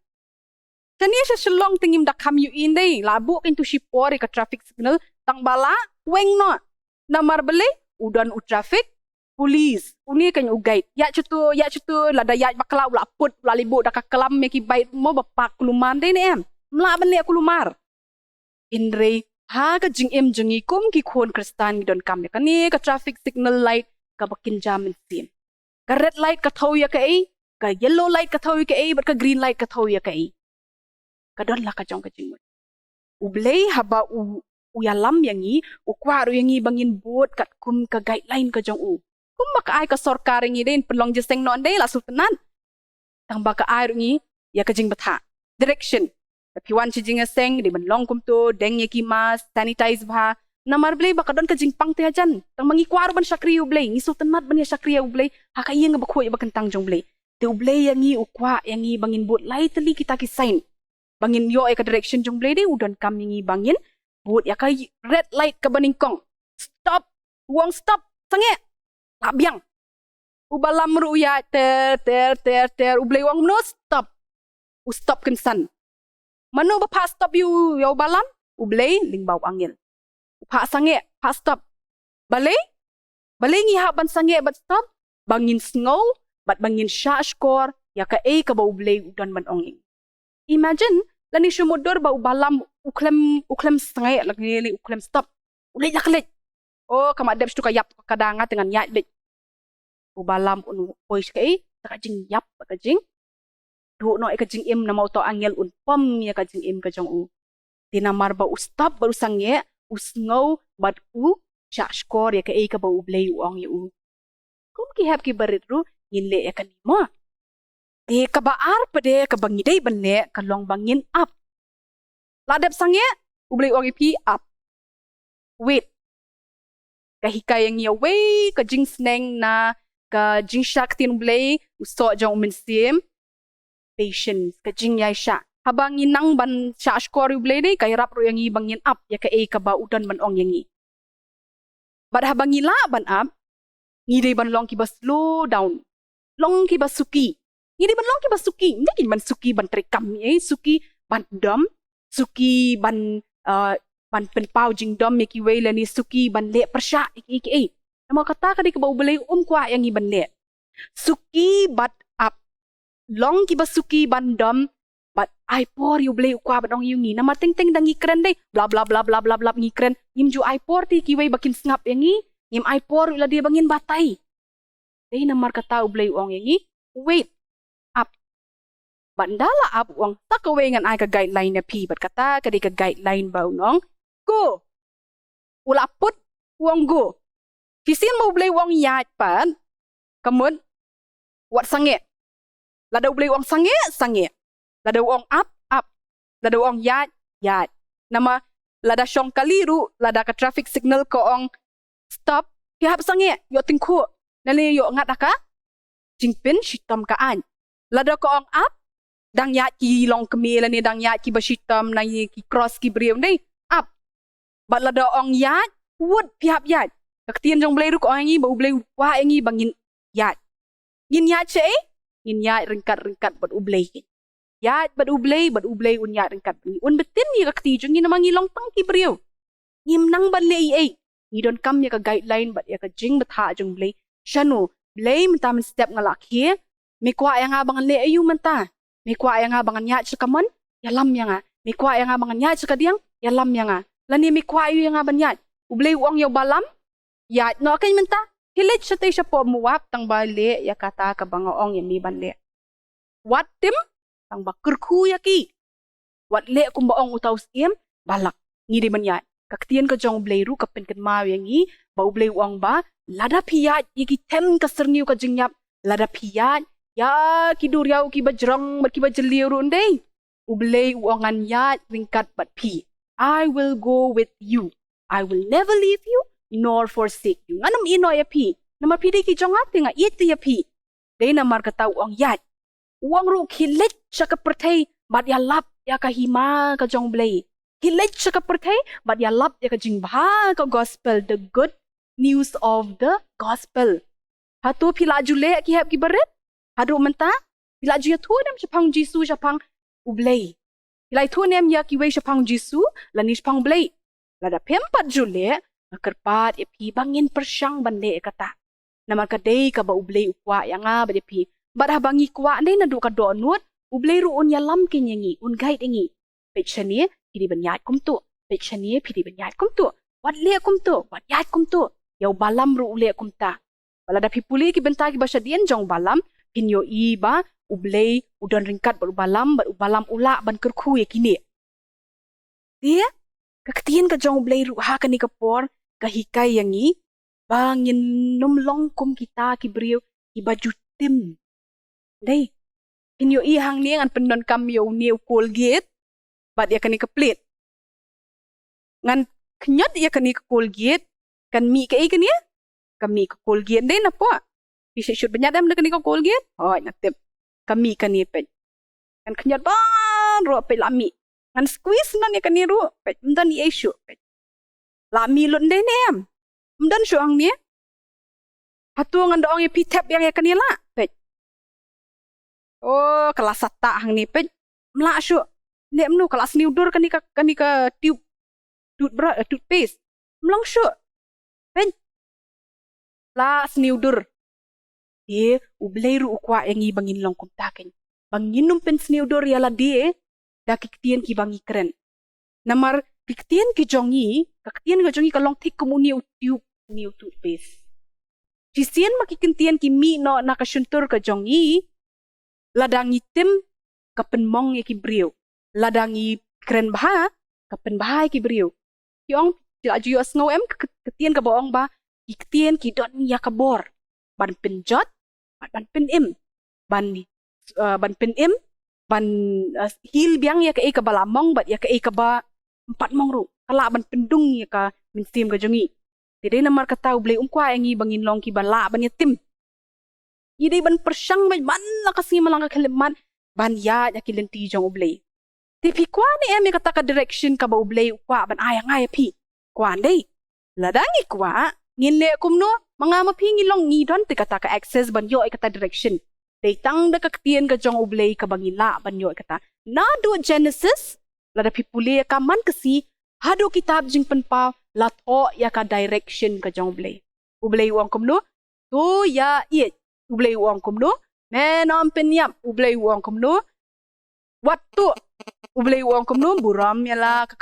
E: kani sa selong tingim da kam yu in dei labu kin tu shipor ka traffic signal tang bala weng no namar bele udan u traffic Polis, uni kan guide. Ya cutu lada ya bakla ula put ula libu dak kelam me ki bait mo bapak kuluman dei ne mla ban le kulumar. Indre ha ka jing jengi kum ki khon kristan don kam ne kani ka traffic signal light ka bakin jamin sin. Ka red light ka thau ya ka ka yellow light ka thau ya ka bat ka green light ka thau ya ka ka don la ka jong ka jing. Ublei haba uyalam yangi ukwaru yangi bangin boat kat kum ka guideline ka jong Kung baka ay ka sorkar ngi din pelong jeseng non day la sultanan. Tang baka ay ngi ya ka jing batha. Direction. Tapi wan si jingiaseng di Mawlong kum tu deng ye ki mas sanitize bha. Namar blay baka don ka jingpang te ajan. Tang mangi kwaro ban syakriya blay ngi sultanat ban ya syakriya blay ha ka iya nga bakhoy bakentang jong blay. Te blay yang ngi ukwa yang ngi bangin bot lai tali kita ki sign. Bangin yo ay ka direction jong blay de udon kam ngi bangin bot ya ka red light ka baningkong. Stop. Wong stop. Sange. Labiang. Ubalam ruya ter ublei wang no stop. Stop kensan. Mano ba pa stop you balam? Ublei lingbau angil. Pa sange pa stop. Balay ngi haban sange bat stop. Bangin snow bat bangin sha skor ya ka ka ba ublei udan ban onging. Imagine lani shumodor ba ubalam uklem sange lagi uklem stop. Ulei laklet. Oh, kamak dep tu kayap kadanga dengan yat dek. Ubalam voice kai tak jing yap ka jing. Du no ka jing im na mau to angel pom ya ka jing im ka jong dinamar ba stop baru sange usngau bat sha skor ya ka ba ublei ong yu. Kum ki hap ki barit ru yinle ya kan mo. De ka baar pade ka bangidei banne ka long bangin up. Ladep sange ublei ong pi up. Wait. Kahika yang ya way ka jing sneng na ka jing shak tin blay uso jong mensim patience ka Jingiaseng habang inang ban sya skor yu blay day kay rap ro yang bangin up ya ka ka ba udan ban ong yangi bad habang ila ban up ngidai ban long ki ba slow down long ki ba suki ngidai ban long ki ba suki ngi ban suki ban trekam suki ban dom suki ban ban pen pau jing dom ki wei la ni suki ban le persya ki nama kata ka di ka ba blay kwa yang ban le suki bat up long ki ba suki ban dom but I pour you blay kwa ba dong yungi nama ting ting dang Jingkren dai bla bla bla bla bla bla Jingkren yim ju I pour ti ki wei bakin snap yangi yim I pour la dia bangin batai dai namar kata blay ong yangi wait up bandala up ong tak away ngan ai ka guideline na pi bat kata ka di ka guideline ba nong go ula put wong go kisin mo blay wong yat pan kamun wat sange lada blay wong sange lada wong up lada wong yat nama lada syong kaliru lada ka traffic signal ko ong stop hihap sange yo tingku nali yo ngat aka jingpin shitam kaan lada ko ong up dang yat ki long kemil ni dang yat ki bashitam na ki cross ki briu ni up bat lada ong yat wood pihap yat kaktian jong blay ru ko angi bau blay wa angi bangin yat ngin yat che ngin yat ringkat bat ublay yat bat ublay un yat ringkat un betin ni kakti jong ngin namang ilong tang ki briu ngim nang ban le ni don kam ya ka guideline bat ya ka jing batha jong blay shanu blay menta men step ngalak hi me kwa yang abangan le ayu menta me kwa yang abangan yat chakaman ya lam yang me kwa yang abangan yat chakadiang ya lam yang lani me kwa ayu yang aban yat ublay uang yo balam yat no kan menta hilit siya tayo siya po muwap tang bali ya kata ka bangaong ya mi banle wat tim tang bakurku ya ki wat le kum baong utaw siem balak ngidi man yat kaktian ka jong blay ru kapin kan maw yangi bau blay uang ba lada piyat yaki tem ka serniu ka jingyap lada piyat ya ki duriau ki bajrong bat ki bajeliu ru ndai ublay uangan yat ringkat bat pi I will go with you I will never leave you nor forsake you. Nganam ino ya pi. Nama pidi ki jong ate nga iti ya pi. Day namar kata uang yat. Uang ru kilit siya ka pertay. Bat ya lap ya ka hima ka jong blay. Kilit siya ka pertay. Bat ya lap ya ka jingbha ka gospel. The good news of the gospel. Hatu pila jule ki hap ki barit. Hadu menta. Pila ju ya tuanam siya pang jisu siya pang ublay. Pila tuanam ya ki way siya pang jisu. Lani siya pang blay. Lada pempat jule. Kerpat ya pi bangin persyang bande kata nama kadai ka ba ublay ukwa yang ba de pi bad habangi kwa ndai na du ka donut ublay ru un yalam kin yangi un guide yangi pechani pidi banyat kum tu pechani pidi banyat kum tu wat le kum tu wat yat kum tu yau balam ru ule kum ta bala da pi puli ki benta ki basadian jong balam pin yo i ba ublay udon ringkat baru balam ula ban kerku ya kini dia kaktian ka jong ublay ru ha ka ni kapor kahikai yangi bangin numlong kum kita ki briu ki baju tim dai inyo ihang ni an pendon kam yo new Colgate bat ya kani keplit ngan knyat ya kani Colgate kan mi ka ikani kami ka Colgate dai na po isi shoot banyadam na kani ka Colgate hoy natip kami kani pet kan knyat ban ro pe lami ngan squeeze nan ya kani ro pet ndan i issue pet lami lun deh nem mdan syuang ni hatu ngan doong ya pitap yang ya kanila pet oh kelas sata hang ni pet mla syu nem nu kelas niudur kani ka tube toothpaste mlang syu pet la sniudur ublay ru ukwa yang bangin long kum taken bangin num pen sniudur ya la die da kiktien ki bangi keren namar kiktien ki jongi kalong tik kumuni utiup ni toothpaste jisian makikintien ki mi no nakasyuntur ka jongi ladangi tim kapenmong ya ki briu ladangi keren baha kapen baha ki briu yong tila juyo snow em ketien ka boong ba kiktien ki don ya kabor ban penjot ban pen im ban pen im ban hil biang ya ka balamong bat ya ka ba 4 mong ru kala ban pendung ya ka minsim ka jongi tidai namar kata ublay kwa yangi bangin long ki bala ban ya tim idai ban persyang ban la kasi malanga keleman ban ya ya kilenti jong ublei ti pi kwa ni em kata ka direction ka ba ublei kwa ban ayang ay pi kwa dei ladangi kwa ngin le kumno mga mapi ngilong ngidon ti kata ka access ban yo kata direction dei tang da ka tien ka jong ublei ka bangila ban yo kata na do Genesis lada pi puli ka man kasi hadu kitab jing penpa latho ya ka direction ka jong ublei wang kumno to ya ye ublei wang kumno menom penyap ublei wang kumno waktu ublei wang kumno buram yala ka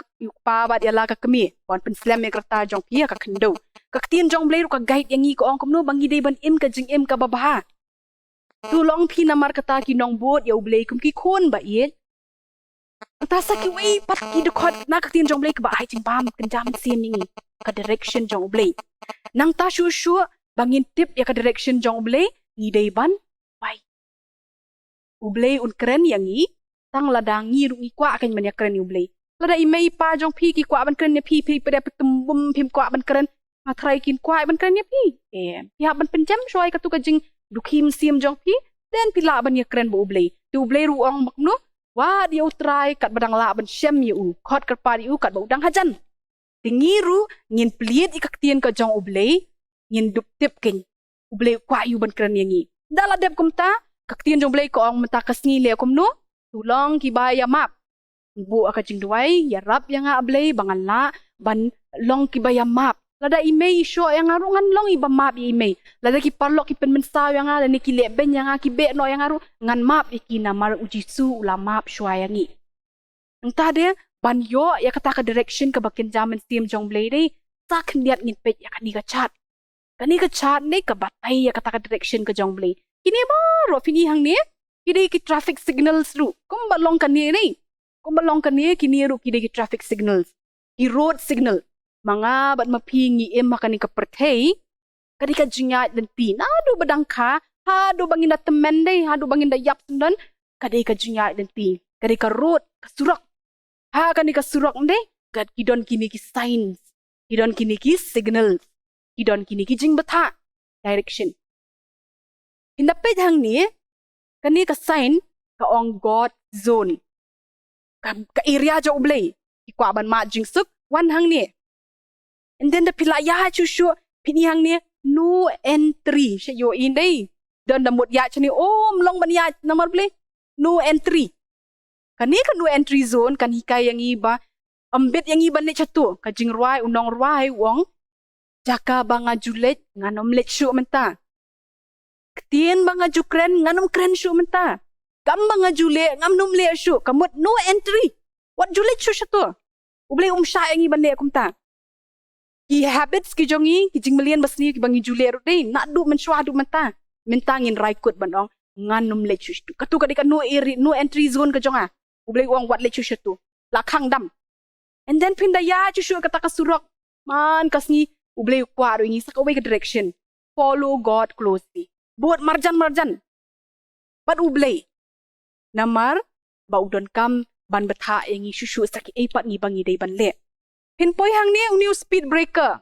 E: pa bat yala ka kemi wan pen slam me kerta jong pia ka kendo ka tien jong ublei ka guide yangi ko ong kumno bangi dei ban im ka jing im ka babaha tulong pi namar kata ki nong bot ya ublei kum ki khon ba ye ta saki wei pat ki de khot na ka tien jong ublei ka ba hai jing bam kan jam sim ni ka direction jong ublei nang ta shu bangin tip ya ka direction jong ublei ni dei ban bai ublei un kren yangi tang ladang ngi ru ngi kwa kan man ya kren ublei lada imei pa jong pi ki kwa ban kren ya pi pada petumbum pim kwa ban kren ngatrai kin kwa ban kren ya pi ya ban penjam shoi ka tu ka jing dukhim sim jong pi den pila ban ya kren bo ublei tu ublei ru ong makno wa dia utrai kat badang la ban syam yu khot kerpa yu kat ba udang hajan tingiru ngin pliet ikak tien ka jong ublei ngin dup tip king ublei kwa yu ban kren yangi dala dep kumta kaktian jong ublei ko ong mata kasngi le kumno tulong ki baya map bu aka Jingrwai ya rap yang ublei bangala ban long ki baya map lada imei sho yang arungan long iba map imei lada ki paralok ki pen mensaw yang ala ni ki le ben yang ki be no yang aru ngan map iki namar uji su ula map sho yangi entah dia ban yo ya kata ka direction ka bakin zaman sim jong ublei dei sa khndiat ngin pet ya kani ka chat kani ka chat ne ka batai ya kata ka direction ka jong ublei kini baro fini hang ni kidei ki traffic signals ru kum balong kan ni kini ru kidei ki traffic signals ki road signal mga bat mapingi em makani ka perthei kadi ka jingat dan pi na do badangka ha do bangin da temen dei ha do bangin da yap sundan kadi ka jingat dan pi kadi ka road ka surak ha kani ka surak dei kad kidon kini ki signs kidon kini ki signals kidon kini ki jingbha direction Hindapit hang ni, kani ka sign ka ong God zone. Ka area jo ublei. Ikwa ban ma jing suk wan hang ni. And then the pilaya chushu pini hang ni no entry. She yo in day. Dan da mut ya chani long ban ya namar ublei. No entry. Kani ka no entry zone kan hikai yang iba ambit yang iba ni chatu ka Jingrwai unong rwai wong jaka banga julet nganom let shu menta. Ketien banga Jingkren nganom kren shu menta. Gam banga jule ngam num le shu kamut no entry. What jule shu shatu. Ublei sha yang iban le kumta. Ki habits ki jongi ki jingmelian basni ki bangi jule ru dei nak du menshwa du menta. Mentangin raikut banong nganom le shu shtu. Katu kadika no entry zone ka jonga. Ublei wong wat le shu shtu. Lakhang dam. And then pinda ya shu kata ka surok. Man kasni ublei kwa ru ngi sakaway ka direction. Follow God closely. Buat marjan. But ublei. Namar, baudon kam, ban betha yang shushu saki epat ni bangi day ban le. Pinpoy hang ni uniu speed breaker.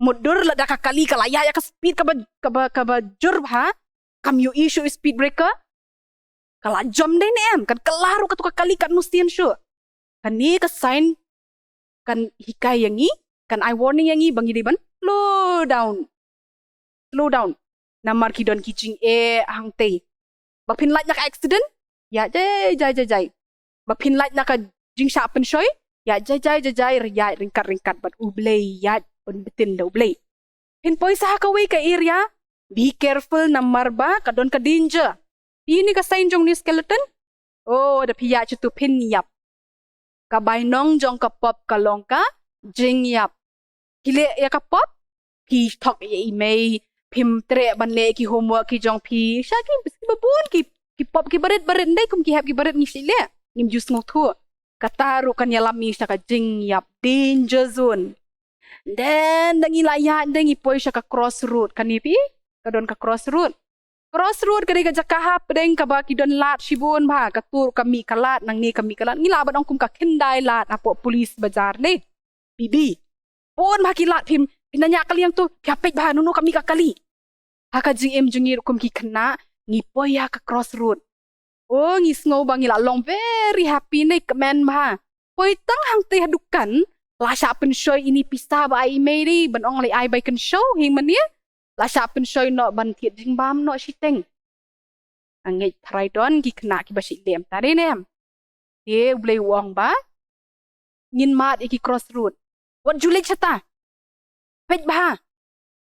E: Mudur lada kakali kalaya ya ka speed kaba Jyrwa, kam yu issue speed breaker. Kala jom day ni em, kan kelaru katu kakali kan nustian shu. Kan ni ka sign, kan hikai yang ni, kan eye warning yang ni bangi day ban, slow down. Namar kidon kicing hang tei. Bapin light nak accident? Ya jai. Bapin light nak Jingiaseng penshoy? Ya jai riya ringkat bat ublei ya betin da ublei. Pinpoy sa kaway ka area. Be careful namar ba kadon ka danger. Ini ka sign jong ni skeleton? Oh, da piya chutu pin yap. Kabay nong jong ka pop kalong ka Jingiaseng. Kile ya ka pop? Ki talk ya imei. Pim tre ban le ki homework ki jong pi shaki babun ki pop ki baret ndai kum ki hap ki baret ni sile nim jus ngo thu kataru kan yalami sa ka Jingiaseng danger zone then dangi laya dangi poi sa ka crossroad kanipi kadon ka crossroad kadi ka jakahap deng ka ba ki don lat shibun ba katur kami kalat nang ni kami kalat ngila ban kum ka kendai lat apo polis bazar le bibi pon ba ki lat pim pinanya kali yang tu piapek bah nunu kami kakali. Haka jing jengir kum ki kena ngipoy ya ka crossroad. Oh ngi sngewbha ngi la long very happy nei kemen bha. Poi tang hang teh dukan la sha pen shoy ini pisah ba ai mei di ban ong lai ai bai kan show hing mania. La sha pen shoy no ban tiet jing bam no shiteng. Angai thrai don ki khna ki ba shi lem ta de nem. Ye blei wong ba. Ngin mat iki crossroad. What julik chata? Pej bha.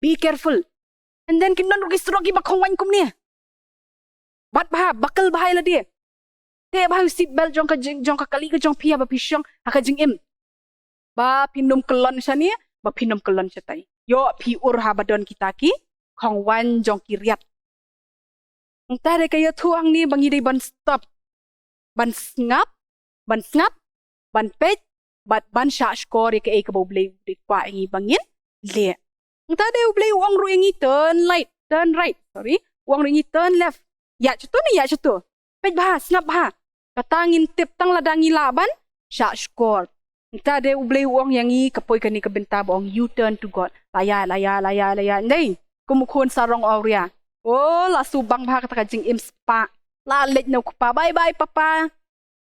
E: Be careful. And then kin non rugi srogi ba khong wan kum ni. Bat bha bakal bha la dia. Te bha seat belt jong ka kali ka jong pia ba pisyong aka jing im. Ba pinum kelon sani ba pinum kelon chatai. Yo pi ur ha badon kita ki khong wan jong ki riat. Entah de kaya tuang ni bangi dei ban stop. Ban ngap, ban pej, ban sha skor ke ka bo blei de kwa ngi bangin le. Entah de blei wang ru ngi turn right, sorry. Wang ru ngi turn left. Ya chutu ni ya chutu. Pej bha snap bha. Kata ngintip tang ladangi laban sha skor. Entah de blei wang yang ngi kapoi kani ka bynta bong you turn to God. Laya. Nei, kumukun sarong auria. Oh, la subang bha kata ka jing im spa. La let no kupa bye papa.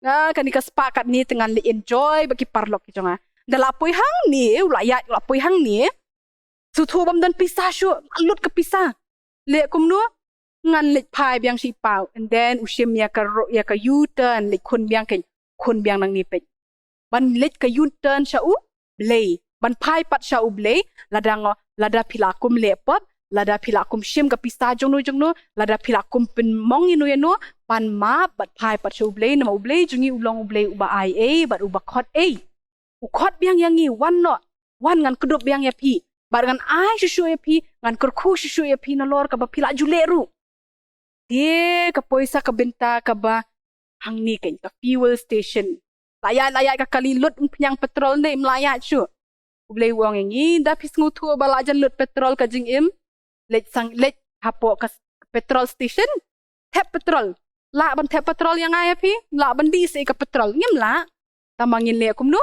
E: Kani ka spa kat ni tengah le enjoy bagi parlok ki jonga. Dalapoi hang ni ulaya lapoi hang ni. Sutu bam dan pisah syu, alut ke pisah. Le kum nu ngan lek phai biang si pau and then usim ya ka u-turn lek kun biang nang ni pej ban lek ka u-turn sha u blei ban phai pat sha u blei lada philakum le pop lada philakum sim ka pisa jong nu lada philakum pen mong inu yanu ban ma bat phai pat sha u blei na u blei jungi ulong u blei uba ai e bat uba khot e u khot biang yang ni wan ngan kedup biang ya pi bat ngan ai susu ya pi ngan kerku susu ya pi na lor ka ba phila jule ru dia ka poisa ka bynta ka ba hang ni kan ka fuel station layak ka kali lut penyang petrol ni melayat syu boleh wang ngi da pis ngutu bala jan lut petrol ka jing im let hapo ka petrol station tap petrol la ban tap petrol yang ai pi la ban di se ka petrol ngim la tamangin le kum no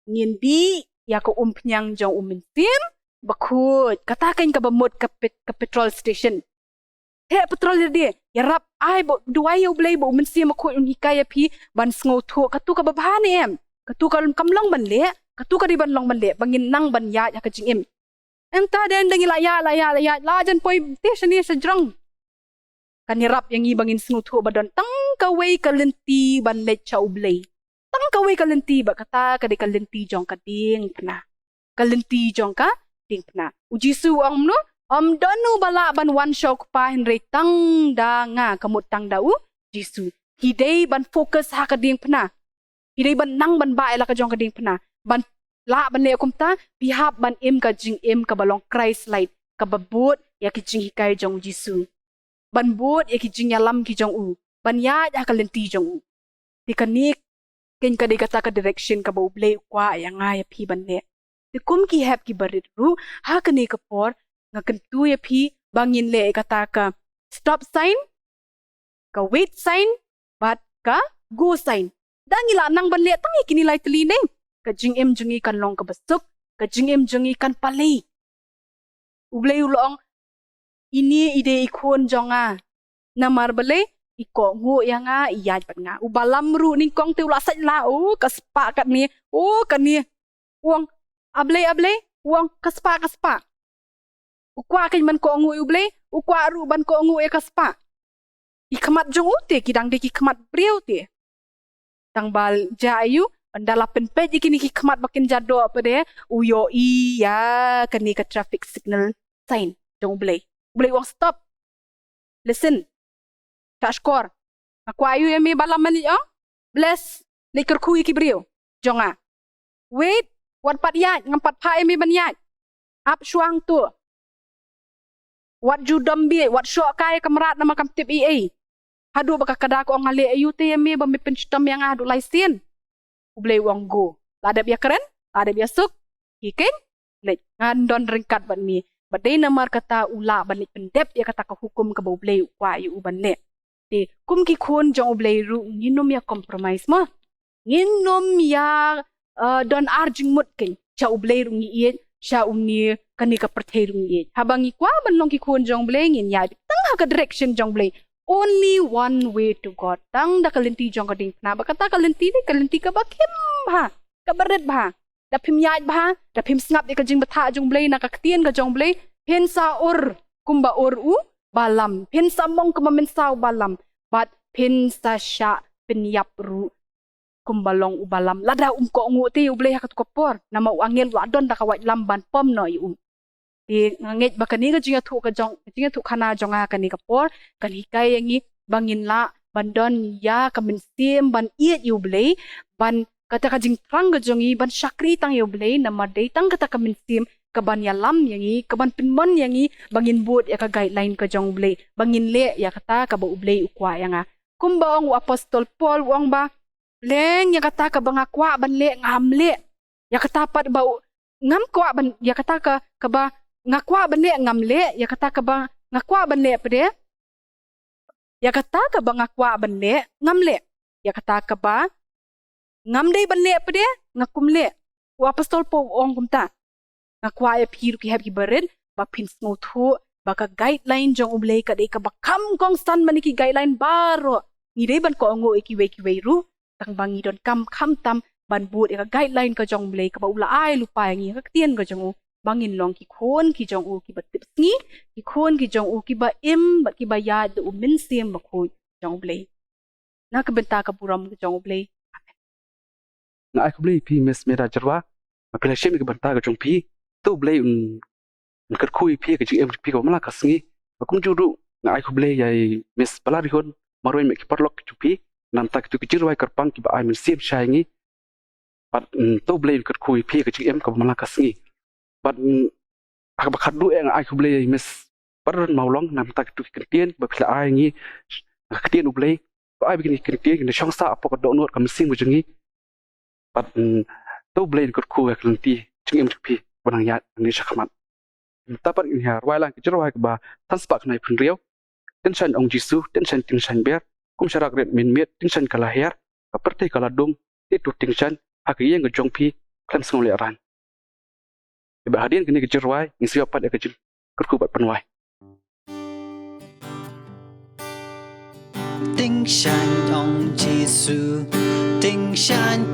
E: ngin bi ya ko penyang jong mensim bakut katakan ka bamut ka petrol station he petrol dia ya rap ai bo Duwai yo blei bo mensi ma ko hikaya pi ban sngo thu katu ka babha ni em katu ka kamlong ban le katu ka di ban long ban le bangin nang ban ya ka jing em entah den dengi la jan poi te seni sejrong kan rap yang i bangin sngo thu badon tang ka wei ka lenti ban le chau blei tang ka wei ka lenti ba kata ka di ka lenti jong ka ding pna ka lenti jong ka ding pna uji su ang no donu bala ban wan shok pa henry tang da nga kamut tang dau jisu hidei ban fokus ha kading pna hidei ban nang ban ba la ka jong kading pna ban la ban le kumta pihap ban im ka jing im ka balong Christ light ka babut ya ki jing hikai jong jisu ban but ya ki Nongyalam ki jong u ban ya ka lenti jong u tikanik ken ka de kata ka direction ka bo ble kwa ya nga ya pi ban le tikum ki hap ki barit ru ha ka ne ka por ngakan tu ya pi bangin le kata ka stop sign ka wait sign bat ka go sign dangila nang ban le tangi kini lai tli ne ka jing em jungi kan long ka basuk ka jing em jungi kan palei ublei ulong ini ide ikon jonga namar bale iko ngu yanga iyaj bat nga ubalam ru ning kong te ula saj la ka spa kat ni kan ni uang able uang ka spa ukwa kan man ko ngu uble ukwa ru ban ko ngu e kaspa ikmat jong ute kidang de ikmat priu te tang bal jayu andala penpe ikini ikmat bakin jado apa de uyo iya kani ka traffic signal sign jong uble wang stop listen tashkor akwa ayu emi balam mani bless leker ku iki priu jonga wait wat pat ya ngampat pa emi ban ya up suang tu wat judam bi wat syok kai kamrat nama kam tip EA hadu baka kada ko ngale ayu te me ba me penctam yang adu laisin ublei wang go lada bia keren lada bia suk hiken le ngandon ringkat ban mi badai namar kata ula ban pendep ya kata ka hukum ka ublei kwa yu ban le te kum ki khon jong ublei ru nginom ya compromise ma nginom ya don arjing mut ken cha ublei ru ngi sha umni kani ka perthai ru ngi habangi kwa ban long ki khon jong blei ngin ya tang ha ka direction jong blei only one way to God. Tang da kalenti jong kading na bakata kalenti ni kalenti ka bakim bha. Ka baret bha. Da phim yai bha, da phim snap ka jing batha jong blei na ka tien ka jong blei. Pen sa or kumba or u balam. Pen sa mong ka mamen sa balam. But pen sa sya penyap ru kumbalong u balam. Lada ko ngu ti u blei ha ka tukapor. Nama u angel ladon da ka wait lamban pom no yu. Di ngangit bakani ka Jingiathuhkhana jonga kani kapor kan hikai yangi bangin la bandon ya kaminsim ban iet yu blei ban kata ka Jingkren ka jongi ban syakri tang yu blei nama dei tang kata kaminsim ka ban yalam yangi ka ban pinmon yangi bangin buat ya ka guideline ka jong blei bangin le ya kata ka ba blei ukwa yanga kumbaong apostol Paul wang ba leng ya kata ka banga kwa ban le ngam le ya kata pat ba ngam kwa ban ya kata ka ba ngakwa ban le ngam le ya kata ka ba ngakwa ban le pede ya kata ka ba ngakwa ban le ngam le ya kata ka ba ngam dei ban le pede ngakum le wa apostol po ong kumta ngakwa ya piru ki happy bared ba pin sngo thu ba ka guideline jong ublei ka dei ka ba kam kong stan maniki guideline baro ni dei ban ko ngo ki we ru tang bangi don kam tam ban buat ya ka guideline ka jong ublei ka ba ula ai lupa yang ka tien ka jong bangin long ki khon ki jong u ki ba tip sngi ki khon ki jong u ki ba im ba ki ba ya de u min sim ba khu jong blei na ka bynta ka buram ki jong blei
A: na ai ko blei pi mes Meda Jyrwa ma pela shem ki bynta ka jong pi to blei un kat khui pi ka jing pi ko mala ka sngi ba kum juru na ai ko blei yai mes Balarihun Marwein me ki paralok ki pi nam tak tu ki Jyrwa Kyrpang ki ba ai min sim shaingi pat to blei kat khui pi ka jing ka mala ka sngi but ak bakat du yang ai kublei mes paran Mawlong nam tak tu kentien ba pila ai ngi kentien ublei ba ai begini kentien ni shongsa apa ka do nur kam sing bujengi but to blei ko ku ka lenti chingem pi banang ya ni shakmat tapat ni har wailang ki Jyrwa ba tanspak nai pun riau tension ong jisu tension ber kum sharak red min met tension kala her ka perte kala dong itu tension hak yang ke jong pi klam sngole ran ba hadin kini ke Jyrwa Nongsiej pada ke kerkubat penwai
B: Ting shan ong jisu ting shan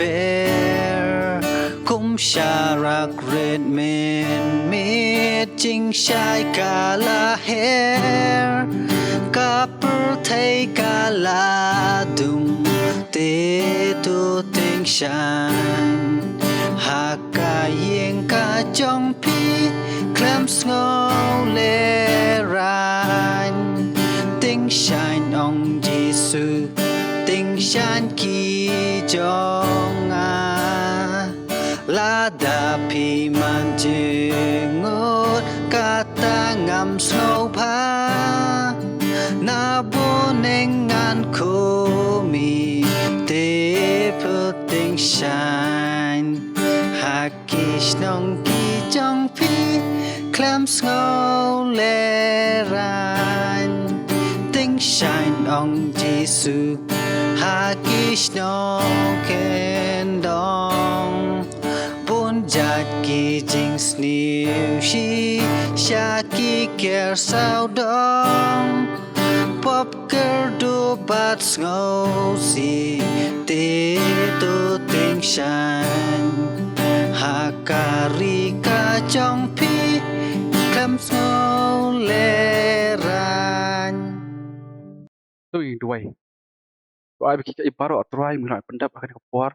B: bear kum sharak red min mit jing shai kala hair kapur thai kala dung te tu ting shan Hakayeng ka jong pi klam sngo le ran ting shan ong jisu ting shan ki jong a la da pi man jingot kata ngam sngewbha na boneng ngan ko mi te puting shan Hakish nong ki jong pi klam sngol leran ting shine ong jisu hakish nong ken dong bun jat ki jing sniu shi sha ki ker sao dong pop ker do bat sngol si te to ting shine Hakari ka jong pi klam sngol leran
A: to Duwai to ai ki baroh atrai mi rai pendap akan kapor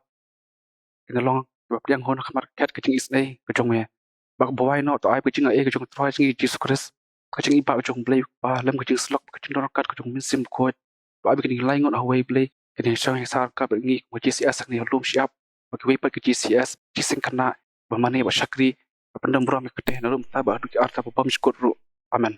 A: kena long ba pliang hon khamar kat ka jing isai ka jong me ba bawai no to ai ka jing ai ka jong trai jing Jesus Christ ka jing ba jong blei ba lam ka jing slok ka jing kat ka jong min sim khot to ai ka ni lai ngon away blei kena shang sar ka ba ngi mo JCES ni Lumshyiap ba ki wei pa ki JCES Jingiaseng Khynnah ba mane ba syakri ba pendam buram ka teh nalum ta ba du ki arta ba bam skut ru amen